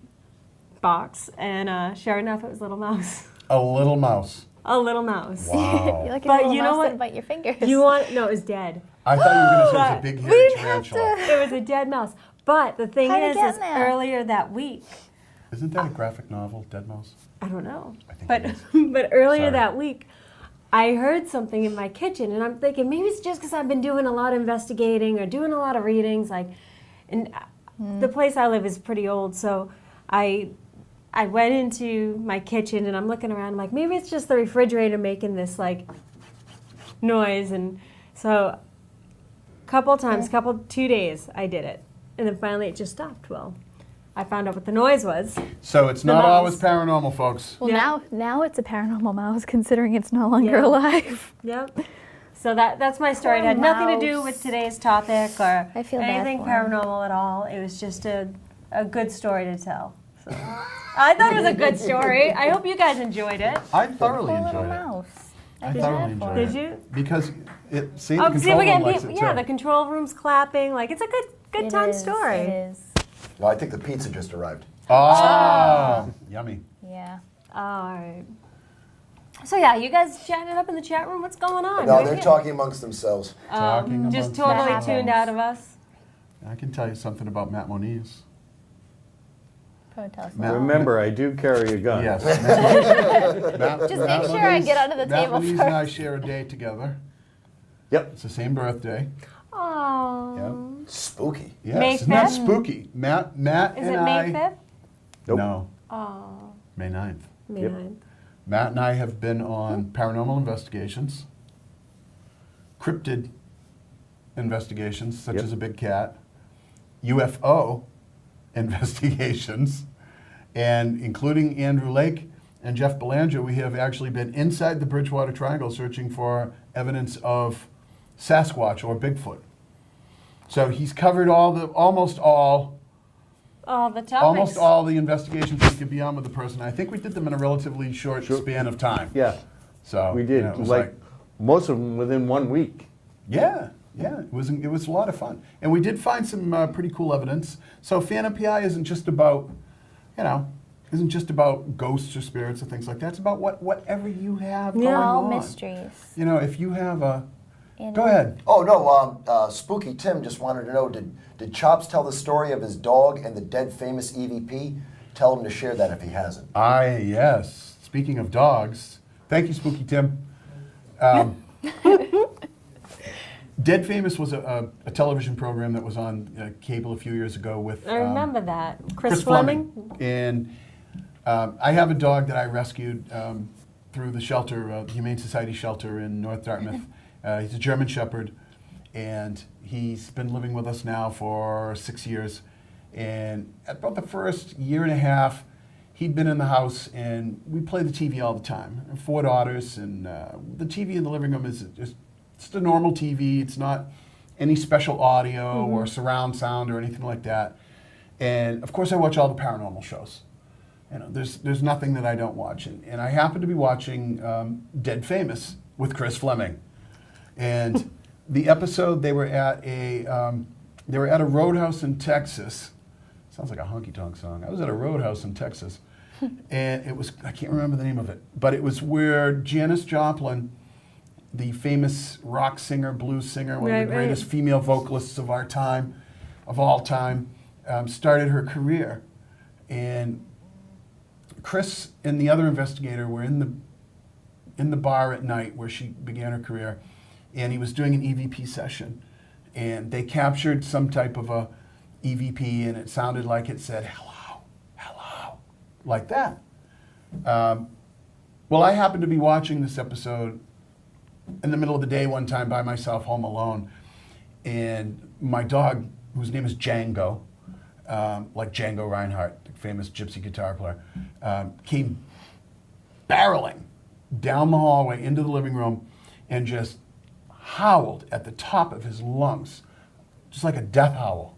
box, and sure enough, it was a little mouse. A little mouse. A little mouse. Wow. You're like a But little you know mouse what? didn't bite your fingers. No, it was dead. I thought you were going to say it was a But big we hairy didn't have tarantula. It was a dead mouse. But the thing How'd it is get in there? earlier that week, Isn't that a graphic novel, Dead Mouse? I don't know, I think but it is. but earlier Sorry. that week, I heard something in my kitchen, and I'm thinking maybe it's just because I've been doing a lot of investigating or doing a lot of readings, like, and the place I live is pretty old, so I went into my kitchen and I'm looking around, I'm like, maybe it's just the refrigerator making this like noise. And so couple times, 2 days I did it, and then finally it just stopped. Well, I found out what the noise was. So it's The not mouse. always paranormal, folks. Well, Yeah. now it's a paranormal mouse, considering it's no longer Yeah. alive. Yep. So that's my story. It had Poor nothing to do mouse. with today's topic or I feel bad anything for him. paranormal at all. It was just a good story to tell. So I thought it was a good story. I hope you guys enjoyed it. I thoroughly Poor little enjoyed it. mouse. I feel thoroughly bad for enjoyed it. it. Did you? Because the See, control we're room getting likes it people, yeah, too. the control room's clapping. Like, it's a good It time is, story. It is. Well, I think the pizza just arrived. Oh, yummy. Yeah. All right. So yeah, you guys chatting it up in the chat room. What's going on? No, We they're can't- talking amongst themselves. Talking just amongst totally themselves. tuned out of us. I can tell you something about Matt Moniz. Probably tell us Matt- more. Remember, I do carry a gun. Yes. Just make sure I get under the Matt table Moniz and I first. share a day together. Yep. It's the same birthday. Oh. Spooky. Yes, May isn't that 5th? spooky? Matt Is and it I. May 5th? Nope. No, Oh, May 9th. May Yep. 9th. Matt and I have been on paranormal investigations, cryptid investigations, such Yep. as a big cat, UFO investigations, and including Andrew Lake and Jeff Belanger, we have actually been inside the Bridgewater Triangle searching for evidence of Sasquatch or Bigfoot. So he's covered almost all The topics. the investigations we could be on with the person. I think we did them in a relatively short span of time. Yeah, So we did. it was like most of them within 1 week. yeah, it was a lot of fun, and we did find some pretty cool evidence. So Phantom PI isn't just about, isn't just about ghosts or spirits or things like that. It's about whatever you have going All on. mysteries. If you have a, And go ahead. Oh, no, Spooky Tim just wanted to know, did Chops tell the story of his dog and the dead famous EVP? Tell him to share that if he hasn't. Yes. Speaking of dogs, thank you, Spooky Tim. Dead Famous was a television program that was on cable a few years ago with I remember that. Chris Fleming. And I have a dog that I rescued through the shelter, the Humane Society shelter in North Dartmouth. He's a German Shepherd, and he's been living with us now for 6 years. And at about the first year and a half, he'd been in the house, and we play the TV all the time. 4 daughters, and the TV in the living room is just a normal TV. It's not any special audio or surround sound or anything like that. And of course, I watch all the paranormal shows. There's nothing that I don't watch. And I happened to be watching Dead Famous with Chris Fleming. And the episode, they were at a roadhouse in Texas. Sounds like a honky-tonk song. I was at a roadhouse in Texas. And it was, I can't remember the name of it, but it was where Janis Joplin, the famous rock singer, blues singer, one of the greatest female vocalists of our time, of all time, started her career. And Chris and the other investigator were in the bar at night where she began her career, and he was doing an EVP session. And they captured some type of a EVP, and it sounded like it said, hello, hello, like that. Well, I happened to be watching this episode in the middle of the day one time by myself, home alone, and my dog, whose name is Django, like Django Reinhardt, the famous gypsy guitar player, came barreling down the hallway into the living room and just howled at the top of his lungs, just like a death howl.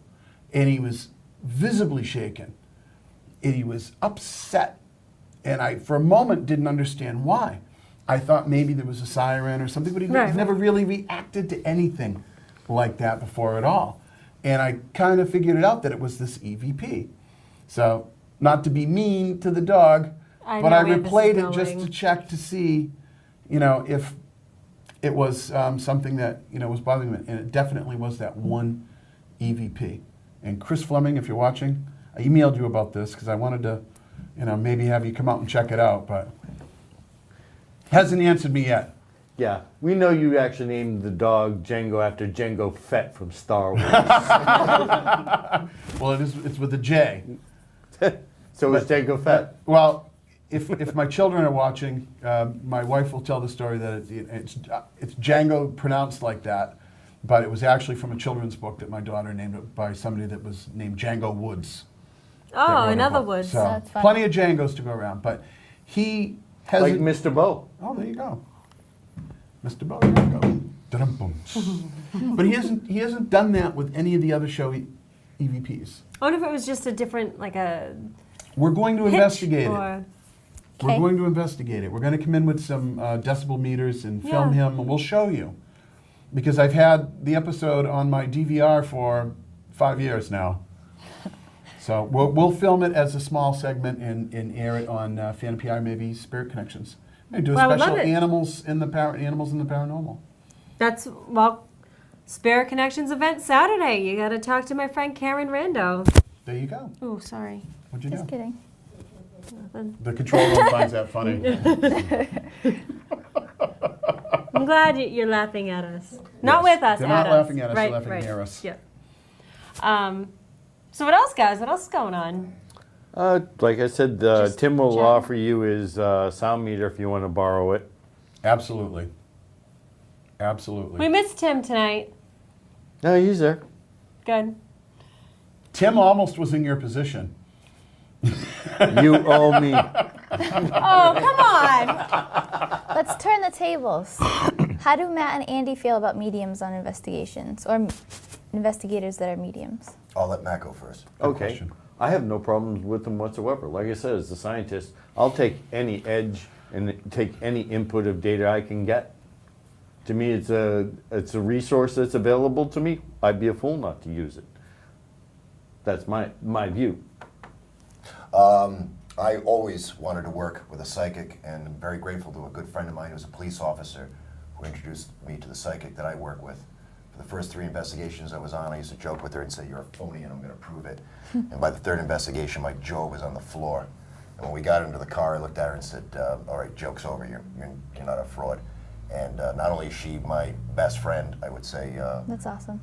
And he was visibly shaken, and he was upset. And I, for a moment, didn't understand why. I thought maybe there was a siren or something, but he never really reacted to anything like that before at all. And I kind of figured it out that it was this EVP. So, not to be mean to the dog, but I replayed it just to check to see, if it was something that, was bothering me. And it definitely was that one EVP. And Chris Fleming, if you're watching, I emailed you about this because I wanted to, maybe have you come out and check it out, but hasn't answered me yet. Yeah, we know you actually named the dog Django after Jango Fett from Star Wars. Well, it's with a J. So it's Jango Fett. Well, if my children are watching, my wife will tell the story that it's Django pronounced like that, but it was actually from a children's book that my daughter named it by somebody that was named Django Woods. Oh, another Woods. So That's funny. plenty of Djangos to go around, but he has Like Mr. Bo. Oh, there you go, Mr. Bo. There you go. Da-dum-bum. But he hasn't done that with any of the other show EVPs. I wonder if it was just a different, We're going to pitch investigate it. or... We're Okay. going to investigate it. We're going to come in with some decibel meters and film him, and we'll show you. Because I've had the episode on my DVR for 5 years now. So we'll film it as a small segment and air it on Phantom PI, maybe Spirit Connections. Maybe do a Well, I would special love it. animals in the paranormal. That's, Spirit Connections event Saturday. You got to talk to my friend Karen Rando. There you go. Ooh, sorry. What'd you Just do? kidding. Nothing. The control room finds that funny. I'm glad you're laughing at us. Not with us, They're at not us. laughing at us, they're laughing near us. Yeah. So what else, guys? What else is going on? Like I said, Just Tim will chatting. offer you his sound meter if you want to borrow it. Absolutely. Absolutely. We missed Tim tonight. No, he's there. Good. Tim almost was in your position. You owe me. Oh, come on. Let's turn the tables. How do Matt and Andy feel about mediums on investigations or investigators that are mediums? I'll let Matt go first. Okay. question. I have no problems with them whatsoever. Like I said, as a scientist, I'll take any edge and take any input of data I can get. To me, it's a resource that's available to me. I'd be a fool not to use it. That's my view. I always wanted to work with a psychic, and I'm very grateful to a good friend of mine who's a police officer who introduced me to the psychic that I work with. For the first 3 investigations I was on, I used to joke with her and say, "You're a phony and I'm going to prove it." And by the 3rd investigation, my jaw was on the floor. And when we got into the car, I looked at her and said, "All right, joke's over. You're not a fraud." And not only is she my best friend, I would say, That's awesome.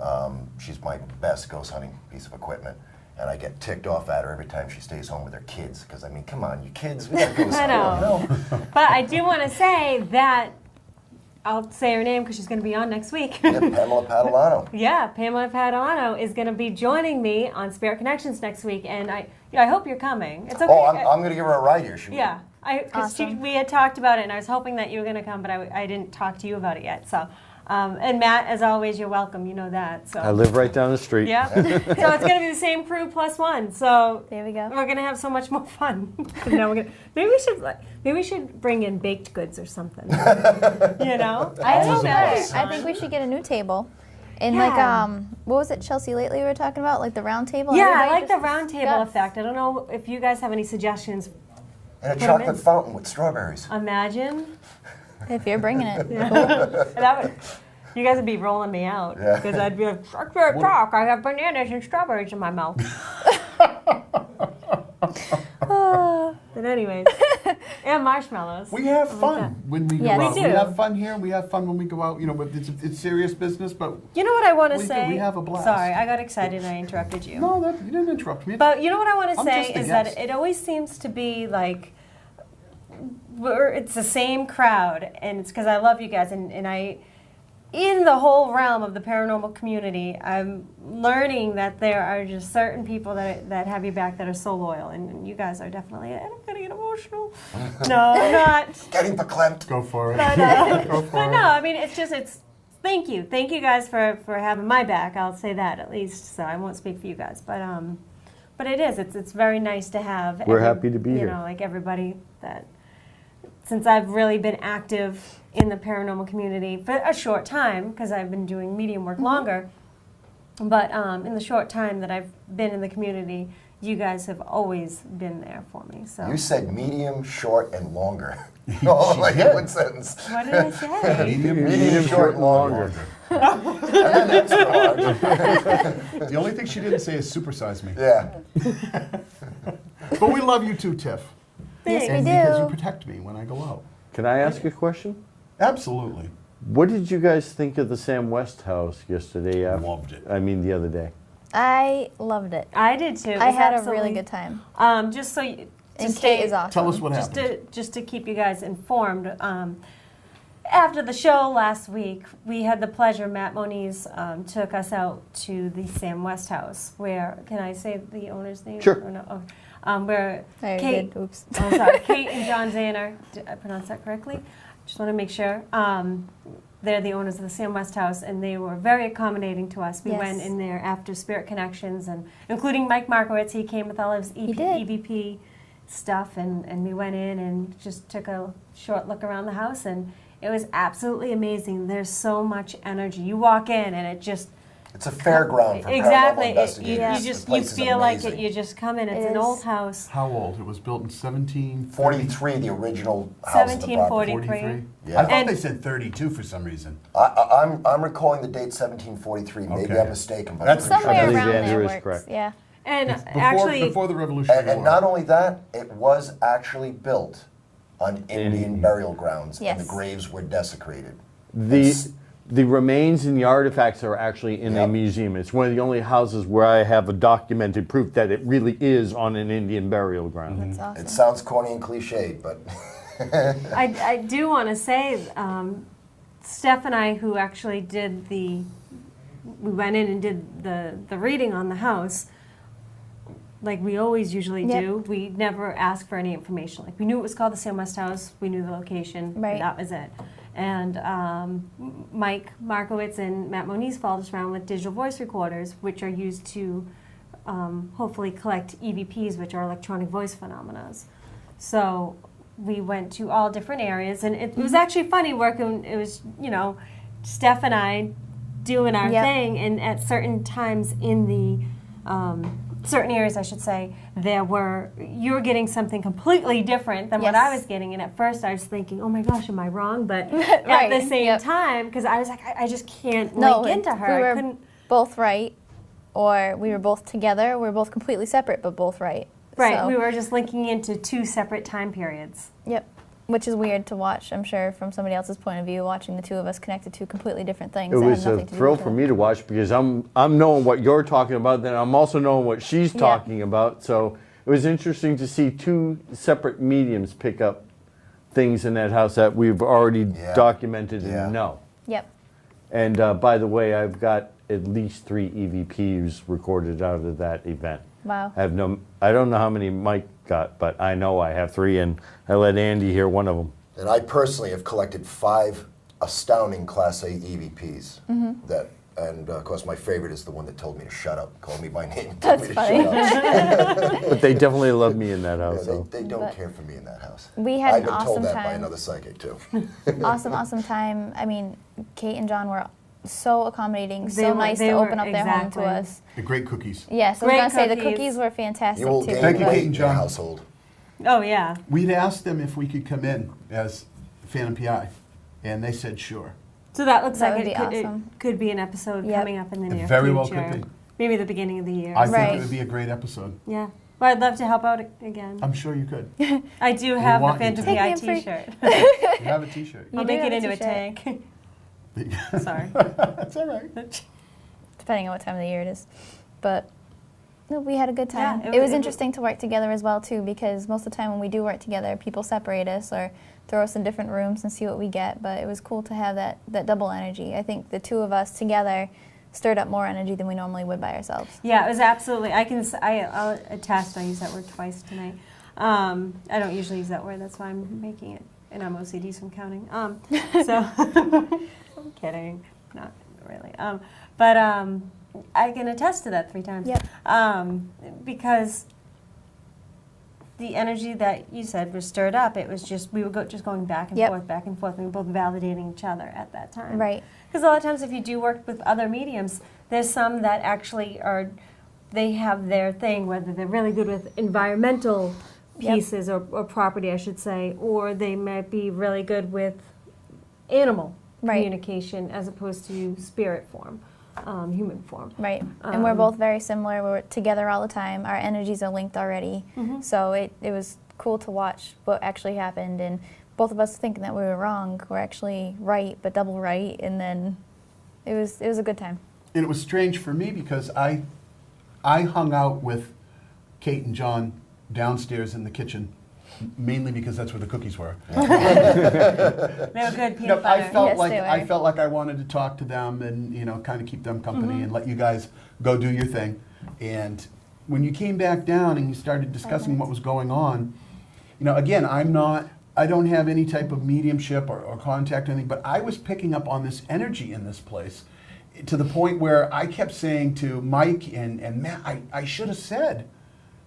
she's my best ghost hunting piece of equipment. And I get ticked off at her every time she stays home with her kids. Because, I mean, come on, you kids, we got to go I know. you know? But I do want to say that I'll say her name because she's going to be on next week. Yeah, Pamela Padalano. Yeah, Pamela Padalano is going to be joining me on Spirit Connections next week, and I hope you're coming. It's okay. Oh, I'm going to give her a ride here. Yeah, because Awesome. we had talked about it, and I was hoping that you were going to come, but I didn't talk to you about it yet. So, and Matt, as always, you're welcome. You know that. So. I live right down the street. Yeah. So it's going to be the same crew plus one. So There we go. we're going to have so much more fun. 'Cause now we're gonna, maybe we should bring in baked goods or something. You know? I Always think a that. plus. I think we should get a new table. And Yeah. like what was it, Chelsea, lately we were talking about? Like the round table? Yeah, I Everybody like the just round table discuss. effect. I don't know if you guys have any suggestions. And a Put 'em chocolate in. fountain with strawberries. Imagine. If you're bringing it. That would, you guys would be rolling me out. Yeah. Because I'd be like, "Suck your cock, I have bananas and strawberries in my mouth." But anyways, and marshmallows. We have I like fun that. when we go Yes. out. We We do. have fun here. We have fun when we go out. You know, but it's serious business. But You know what I want to We do. say? We have a blast. Sorry, I got excited and I interrupted you. no, you didn't interrupt me. But you know what I want to I'm say just a is that guest. it always seems to be like it's the same crowd, and it's because I love you guys, and I, in the whole realm of the paranormal community, I'm learning that there are just certain people that have you back that are so loyal, and you guys are definitely. And I'm gonna get emotional. No, I'm not. Getting verklempt. Go for it. But, Go for but it. no, I mean it's. Thank you guys for having my back. I'll say that at least. So I won't speak for you guys, but it is. It's very nice to have. We're happy to be you here. know, like everybody that. Since I've really been active in the paranormal community for a short time, because I've been doing medium work longer, but in the short time that I've been in the community, you guys have always been there for me. So You said medium, short, and longer. Oh, like in one sentence. what did I say? Medium, short, and longer. And then extra large. The only thing she didn't say is supersize me. Yeah. But we love you too, Tiff. Yes, we And because you do. protect me when I go out. Can I ask a question? Absolutely. What did you guys think of the Sam West house yesterday? Loved it. I mean, the other day. I loved it. I did too. It I was had a absolutely- really good time. Just so you, And to Kate stay- is awesome. Tell us what just happened. to keep you guys informed. After the show last week, we had the pleasure. Matt Moniz took us out to the Sam West house, where can I say the owner's name? Sure. Or no? Oh, where I Kate. did. Oops. Oh, sorry, Kate and John Zaner. Did I pronounce that correctly? Just want to make sure. They're the owners of the Sam West House, and they were very accommodating to us. We Yes. went in there after Spirit Connections, and including Mike Markowitz. He came with all of his He did. EVP stuff, and we went in and just took a short look around the house, and it was absolutely amazing. There's so much energy. You walk in, and it just It's a fairground for exactly. paranormal investigators. The You place is feel like amazing. you just come in. It's It an is. old house. How old? It was built in 43, the original house of the property. 1743. Yeah. I thought And- they said 32 for some reason. I'm recalling the date 1743. Maybe Okay. I'm mistaken, but That's I'm pretty Somewhere I believe around Andrew there is works. correct. Yeah. And Before, actually, before the Revolutionary And War. not only that, it was actually built on Indian burial grounds, and Yes. the graves were desecrated. The remains and the artifacts are actually in a Yep. museum. It's one of the only houses where I have a documented proof that it really is on an Indian burial ground. That's awesome. It sounds corny and cliched, but I do want to say, Steph and I, who actually did we went in and did the reading on the house, like we always usually Yep. do. We never ask for any information. Like we knew it was called the Sam West House. We knew the location. Right. And that was it. And Mike Markowitz and Matt Moniz followed us around with digital voice recorders, which are used to hopefully collect EVPs, which are electronic voice phenomena. So we went to all different areas, and it was actually funny working. It was, Steph and I doing our Yep. thing, and at certain times in the certain areas, I should say, you were getting something completely different than what I Yes. was getting. And at first I was thinking, oh my gosh, am I wrong? But at Right, the same yep. time, because I was like, I just can't No, link into her. we I were couldn't. both right, or we were both together. We were both completely separate, but both right. Right, So, we were just linking into two separate time periods. Yep. Which is weird to watch, I'm sure, from somebody else's point of view, watching the two of us connected to completely different things. It that had was a nothing to do thrill with for it. me to watch because I'm knowing what you're talking about, then I'm also knowing what she's Yeah. talking about. So it was interesting to see two separate mediums pick up things in that house that we've already Yeah. documented Yeah. and know. Yep. And by the way, I've got at least 3 EVPs recorded out of that event. Wow. I don't know how many Mike got, but I know I have 3, and I let Andy hear one of them. and I personally have collected 5 astounding Class A EVPs. And of course, my favorite is the one that told me to shut up, called me by name, and told That's me to funny. shut up. But they definitely love me in that house. Yeah, So. they don't But care for me in that house. We had I've an been awesome told that by time. another psychic too. Awesome time. I mean, Kate and John were so accommodating, They so were- nice they to were- open up their home exactly. to us. The great cookies. Yes, I was Great going to say the cookies. cookies were fantastic You will too. gain Thank you, weight Kate in and your John. household. Oh, yeah. We'd asked them if we could come in as Phantom PI, and they said sure. So that looks That like would it be could, awesome. it could be an episode Yep. coming up in the It near very well future. could be. Maybe the beginning of the year. I think Right. it would be a great episode. Yeah. Well, I'd love to help out again. I'm sure you could. I do have the want you Phantom to. PI Take me in free. t-shirt. You have a T-shirt. You I'll do make have it a into a t-shirt. tank. Sorry. That's all right. Depending on what time of the year it is. But no, we had a good time. Yeah, it was interesting to work together as well too, because most of the time when we do work together, people separate us or throw us in different rooms and see what we get. But it was cool to have that double energy. I think the two of us together stirred up more energy than we normally would by ourselves. Yeah, it was absolutely. I'll attest. I use that word twice tonight. I don't usually use that word. That's why I'm making it. And I'm OCD from counting. So I'm kidding. Not really. But I can attest to that 3 times. Yep. Because the energy that you said was stirred up. It was just we were just going back and Yep. forth, back and forth. We were both validating each other at that time. Right. Because a lot of times, if you do work with other mediums, there's some that actually they have their thing, whether they're really good with environmental Yep. pieces or property, I should say, or they might be really good with animal Right. communication as opposed to spirit form, human form. Right. And we're both very similar. We're together all the time. Our energies are linked already. Mm-hmm. So it was cool to watch what actually happened. And both of us thinking that we were wrong, we're actually right, but double right. And then it was a good time. And it was strange for me because I hung out with Kate and John downstairs in the kitchen, mainly because that's where the cookies were. They were good peanut No, butter. I felt like I wanted to talk to them and kind of keep them company and let you guys go do your thing. And when you came back down and you started discussing what was going on, again, I don't have any type of mediumship or contact or anything, but I was picking up on this energy in this place to the point where I kept saying to Mike and Matt, I should have said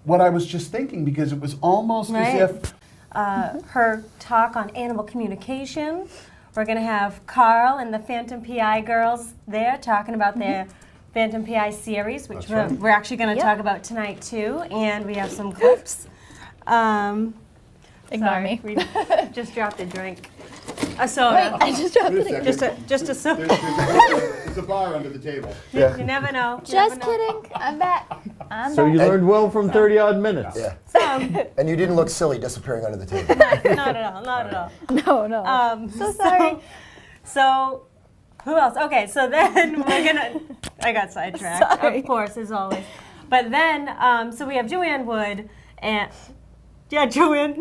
what I was just thinking, because it was almost Right. as if Her talk on animal communication. We're going to have Carl and the Phantom PI girls there talking about their Phantom PI series, which That's right. we're actually going to Yep. talk about tonight too. And we have some clips. Ignore me. We just dropped a drink. A soda. Wait, I just dropped Wait a it. second. Just a soda. There's a bar under the table. Yeah. You never know. You Just never know. kidding. I'm back. I'm So back. you learned well from 30 odd minutes. Yeah. So, And you didn't look silly disappearing under the table. not at all. Not at all. No. So sorry. So, who else? Okay, so then we're gonna. I got sidetracked, Sorry. of course, as always. But then, so we have Joanne Wood and Joanne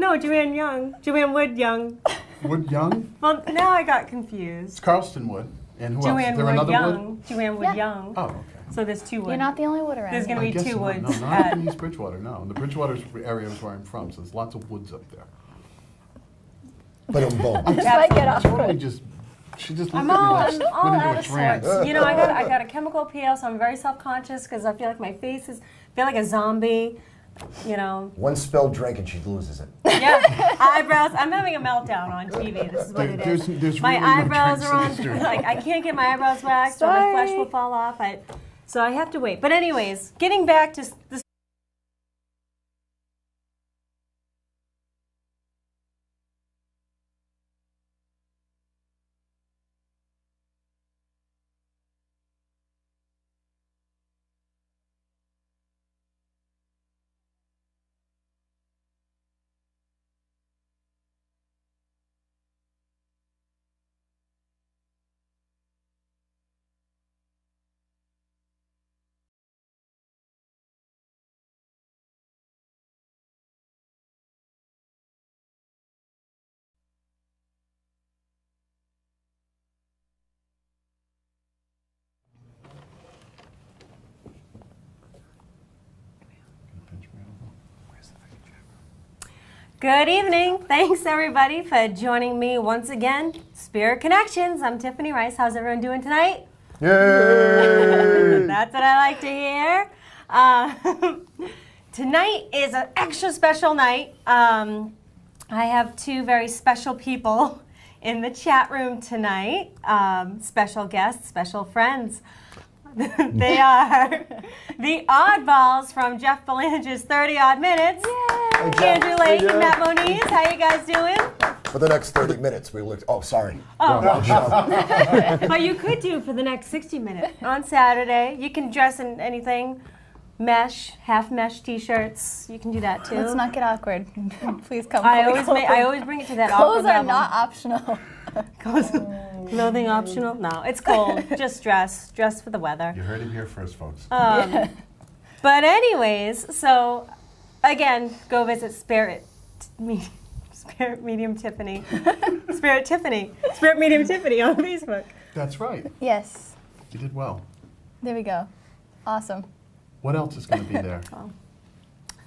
Young, Joanne Wood Young. Wood Young? Well, now I got It's confused. Carlston Wood. And who else? Joanne Is there Wood another Young. Wood? Joanne Wood Yeah. Young. Oh, okay. So there's two Woods. You're not the only wood around There's here. gonna be I guess two not. Woods. No, not in East Bridgewater, no. The Bridgewater area is where I'm from, so there's lots of woods up there. But boom. Just might get off Totally quick. just, she just looked I'm at me all, like I'm she all went into out a of trance. sorts. You know, I got a chemical peel, so I'm very self-conscious because I feel like my face is, I feel like a zombie. You know. One spilled drink and she loses it. Yeah, eyebrows. I'm having a meltdown on TV. This is what it is. There's My really no eyebrows drinks are in on. this studio. Like I can't get my eyebrows waxed, or the Sorry. flesh will fall off. So I have to wait. But anyways, getting back to this. Good evening. Thanks everybody for joining me once again. Spirit Connections. I'm Tiffany Rice. How's everyone doing tonight? Yay! That's what I like to hear. Tonight is an extra special night. I have two very special people in the chat room tonight. Special guests, special friends. They are the oddballs from Jeff Belanger's 30 Odd Minutes. Hey, Jeff. Andrew Lake and Matt Moniz. How you guys doing? For the next 30 minutes, we looked. Oh, sorry. Oh. Wrong show. But you could do for the next 60 minutes on Saturday. You can dress in anything. Mesh, half mesh t-shirts. You can do that too. Let's not get awkward. Please come. I fully always bring it to that Clothes awkward are level. not optional. Clothing optional? No, it's cold. Just dress. Dress for the weather. You heard it here first, folks. But anyways, so again, go visit Spirit Medium Tiffany. Spirit Medium Tiffany on Facebook. That's right. Yes. You did well. There we go. Awesome. What else is going to be there?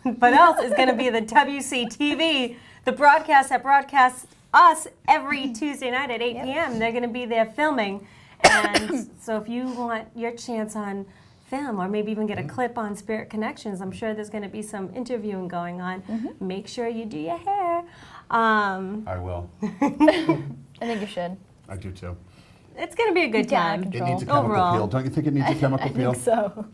But else is going to be the WCTV, the broadcast that broadcasts us every Tuesday night at 8 p.m. They're going to be there filming. And so if you want your chance on film or maybe even get a clip on Spirit Connections, I'm sure there's going to be some interviewing going on. Make sure you do your hair. I will. I think you should. I do too. It's going to be a good Get out of time. It needs a chemical Overall. peel. Don't you think it needs a chemical I peel? think so.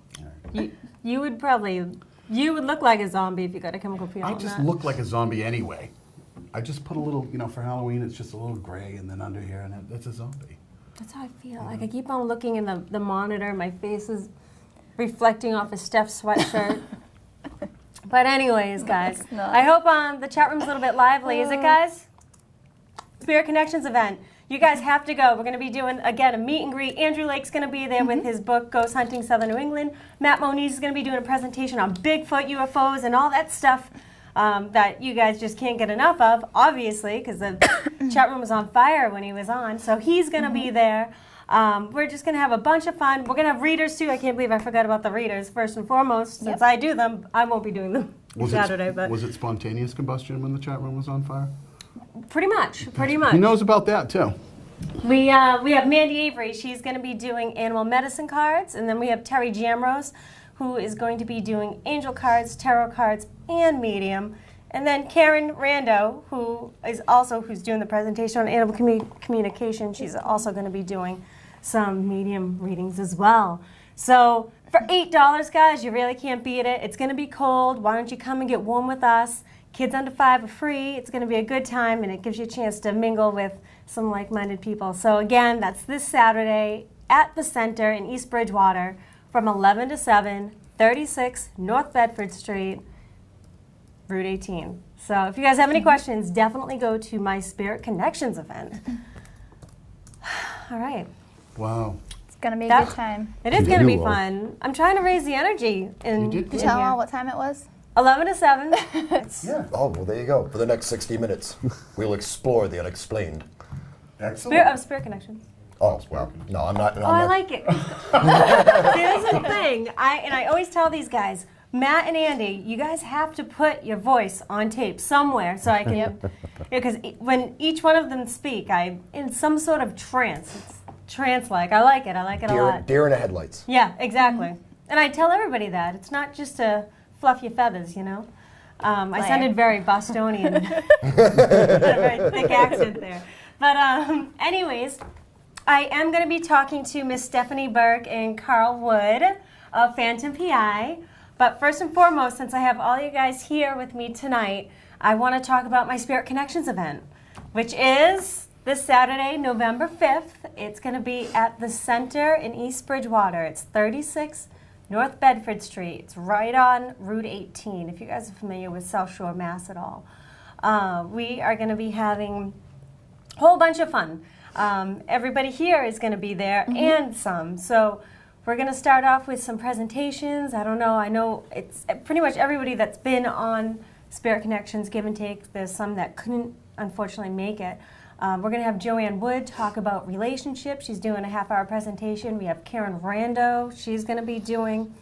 You would probably, you would look like a zombie if you got a chemical peel I on just that. look like a zombie anyway. I just put a little, for Halloween, it's just a little gray, and then under here, and that's a zombie. That's how I feel. Like I keep on looking in the monitor. My face is reflecting off of Steph's sweatshirt. But anyways, guys, No. I hope the chat room's a little bit lively. Is it, guys? Spirit Connections event. You guys have to go. We're going to be doing, again, a meet and greet. Andrew Lake's going to be there with his book, Ghost Hunting Southern New England. Matt Moniz is going to be doing a presentation on Bigfoot, UFOs, and all that stuff that you guys just can't get enough of, obviously, because the chat room was on fire when he was on. So he's going to be there. We're just going to have a bunch of fun. We're going to have readers, too. I can't believe I forgot about the readers, first and foremost. Since I do them, I won't be doing them Saturday. But Was it spontaneous combustion when the chat room was on fire? pretty much. He knows about that, too. We have Mandy Avery. She's going to be doing animal medicine cards. And then we have Terry Jamrose, who is going to be doing angel cards, tarot cards, and medium. And then Karen Rando, who's doing the presentation on animal communication. She's also going to be doing some medium readings as well. So for $8, guys, you really can't beat it. It's going to be cold. Why don't you come and get warm with us? Kids under 5 are free. It's going to be a good time, and it gives you a chance to mingle with some like-minded people. So again, that's this Saturday at the Center in East Bridgewater from 11 to 7, 36 North Bedford Street, Route 18. So if you guys have any questions, definitely go to my Spirit Connections event. All right. Wow. It's going to be a good time. It is going to be fun. I'm trying to raise the energy. You did Did you good. tell them all what time it was? 11 to 7. Yeah. Oh, well, there you go. For the next 60 minutes, we'll explore the unexplained. Excellent. Spirit Connections. Oh, well, no, I'm not. Oh, I like it. See, this is the thing. I always tell these guys, Matt and Andy, you guys have to put your voice on tape somewhere so I can, because when each one of them speak, I'm in some sort of trance. It's trance-like. I like it. I like it a lot. Deer in the headlights. Yeah, exactly. And I tell everybody that. It's not just to fluff your feathers, you know? I sounded very Bostonian. Had a very thick accent there. But anyways, I am going to be talking to Miss Stephanie Burke and Carl Wood of Phantom PI. But first and foremost, since I have all you guys here with me tonight, I want to talk about my Spirit Connections event, which is this Saturday, November 5th. It's going to be at the Center in East Bridgewater. It's 36 North Bedford Street. It's right on Route 18, if you guys are familiar with South Shore, Mass at all. We are going to be having a whole bunch of fun. Everybody here is going to be there and some. So we're going to start off with some presentations. I don't know. I know it's pretty much everybody that's been on Spirit Connections, Give and Take. There's some that couldn't, unfortunately, make it. We're going to have Joanne Wood talk about relationships. She's doing a half-hour presentation. We have Karen Rando. She's going to be doing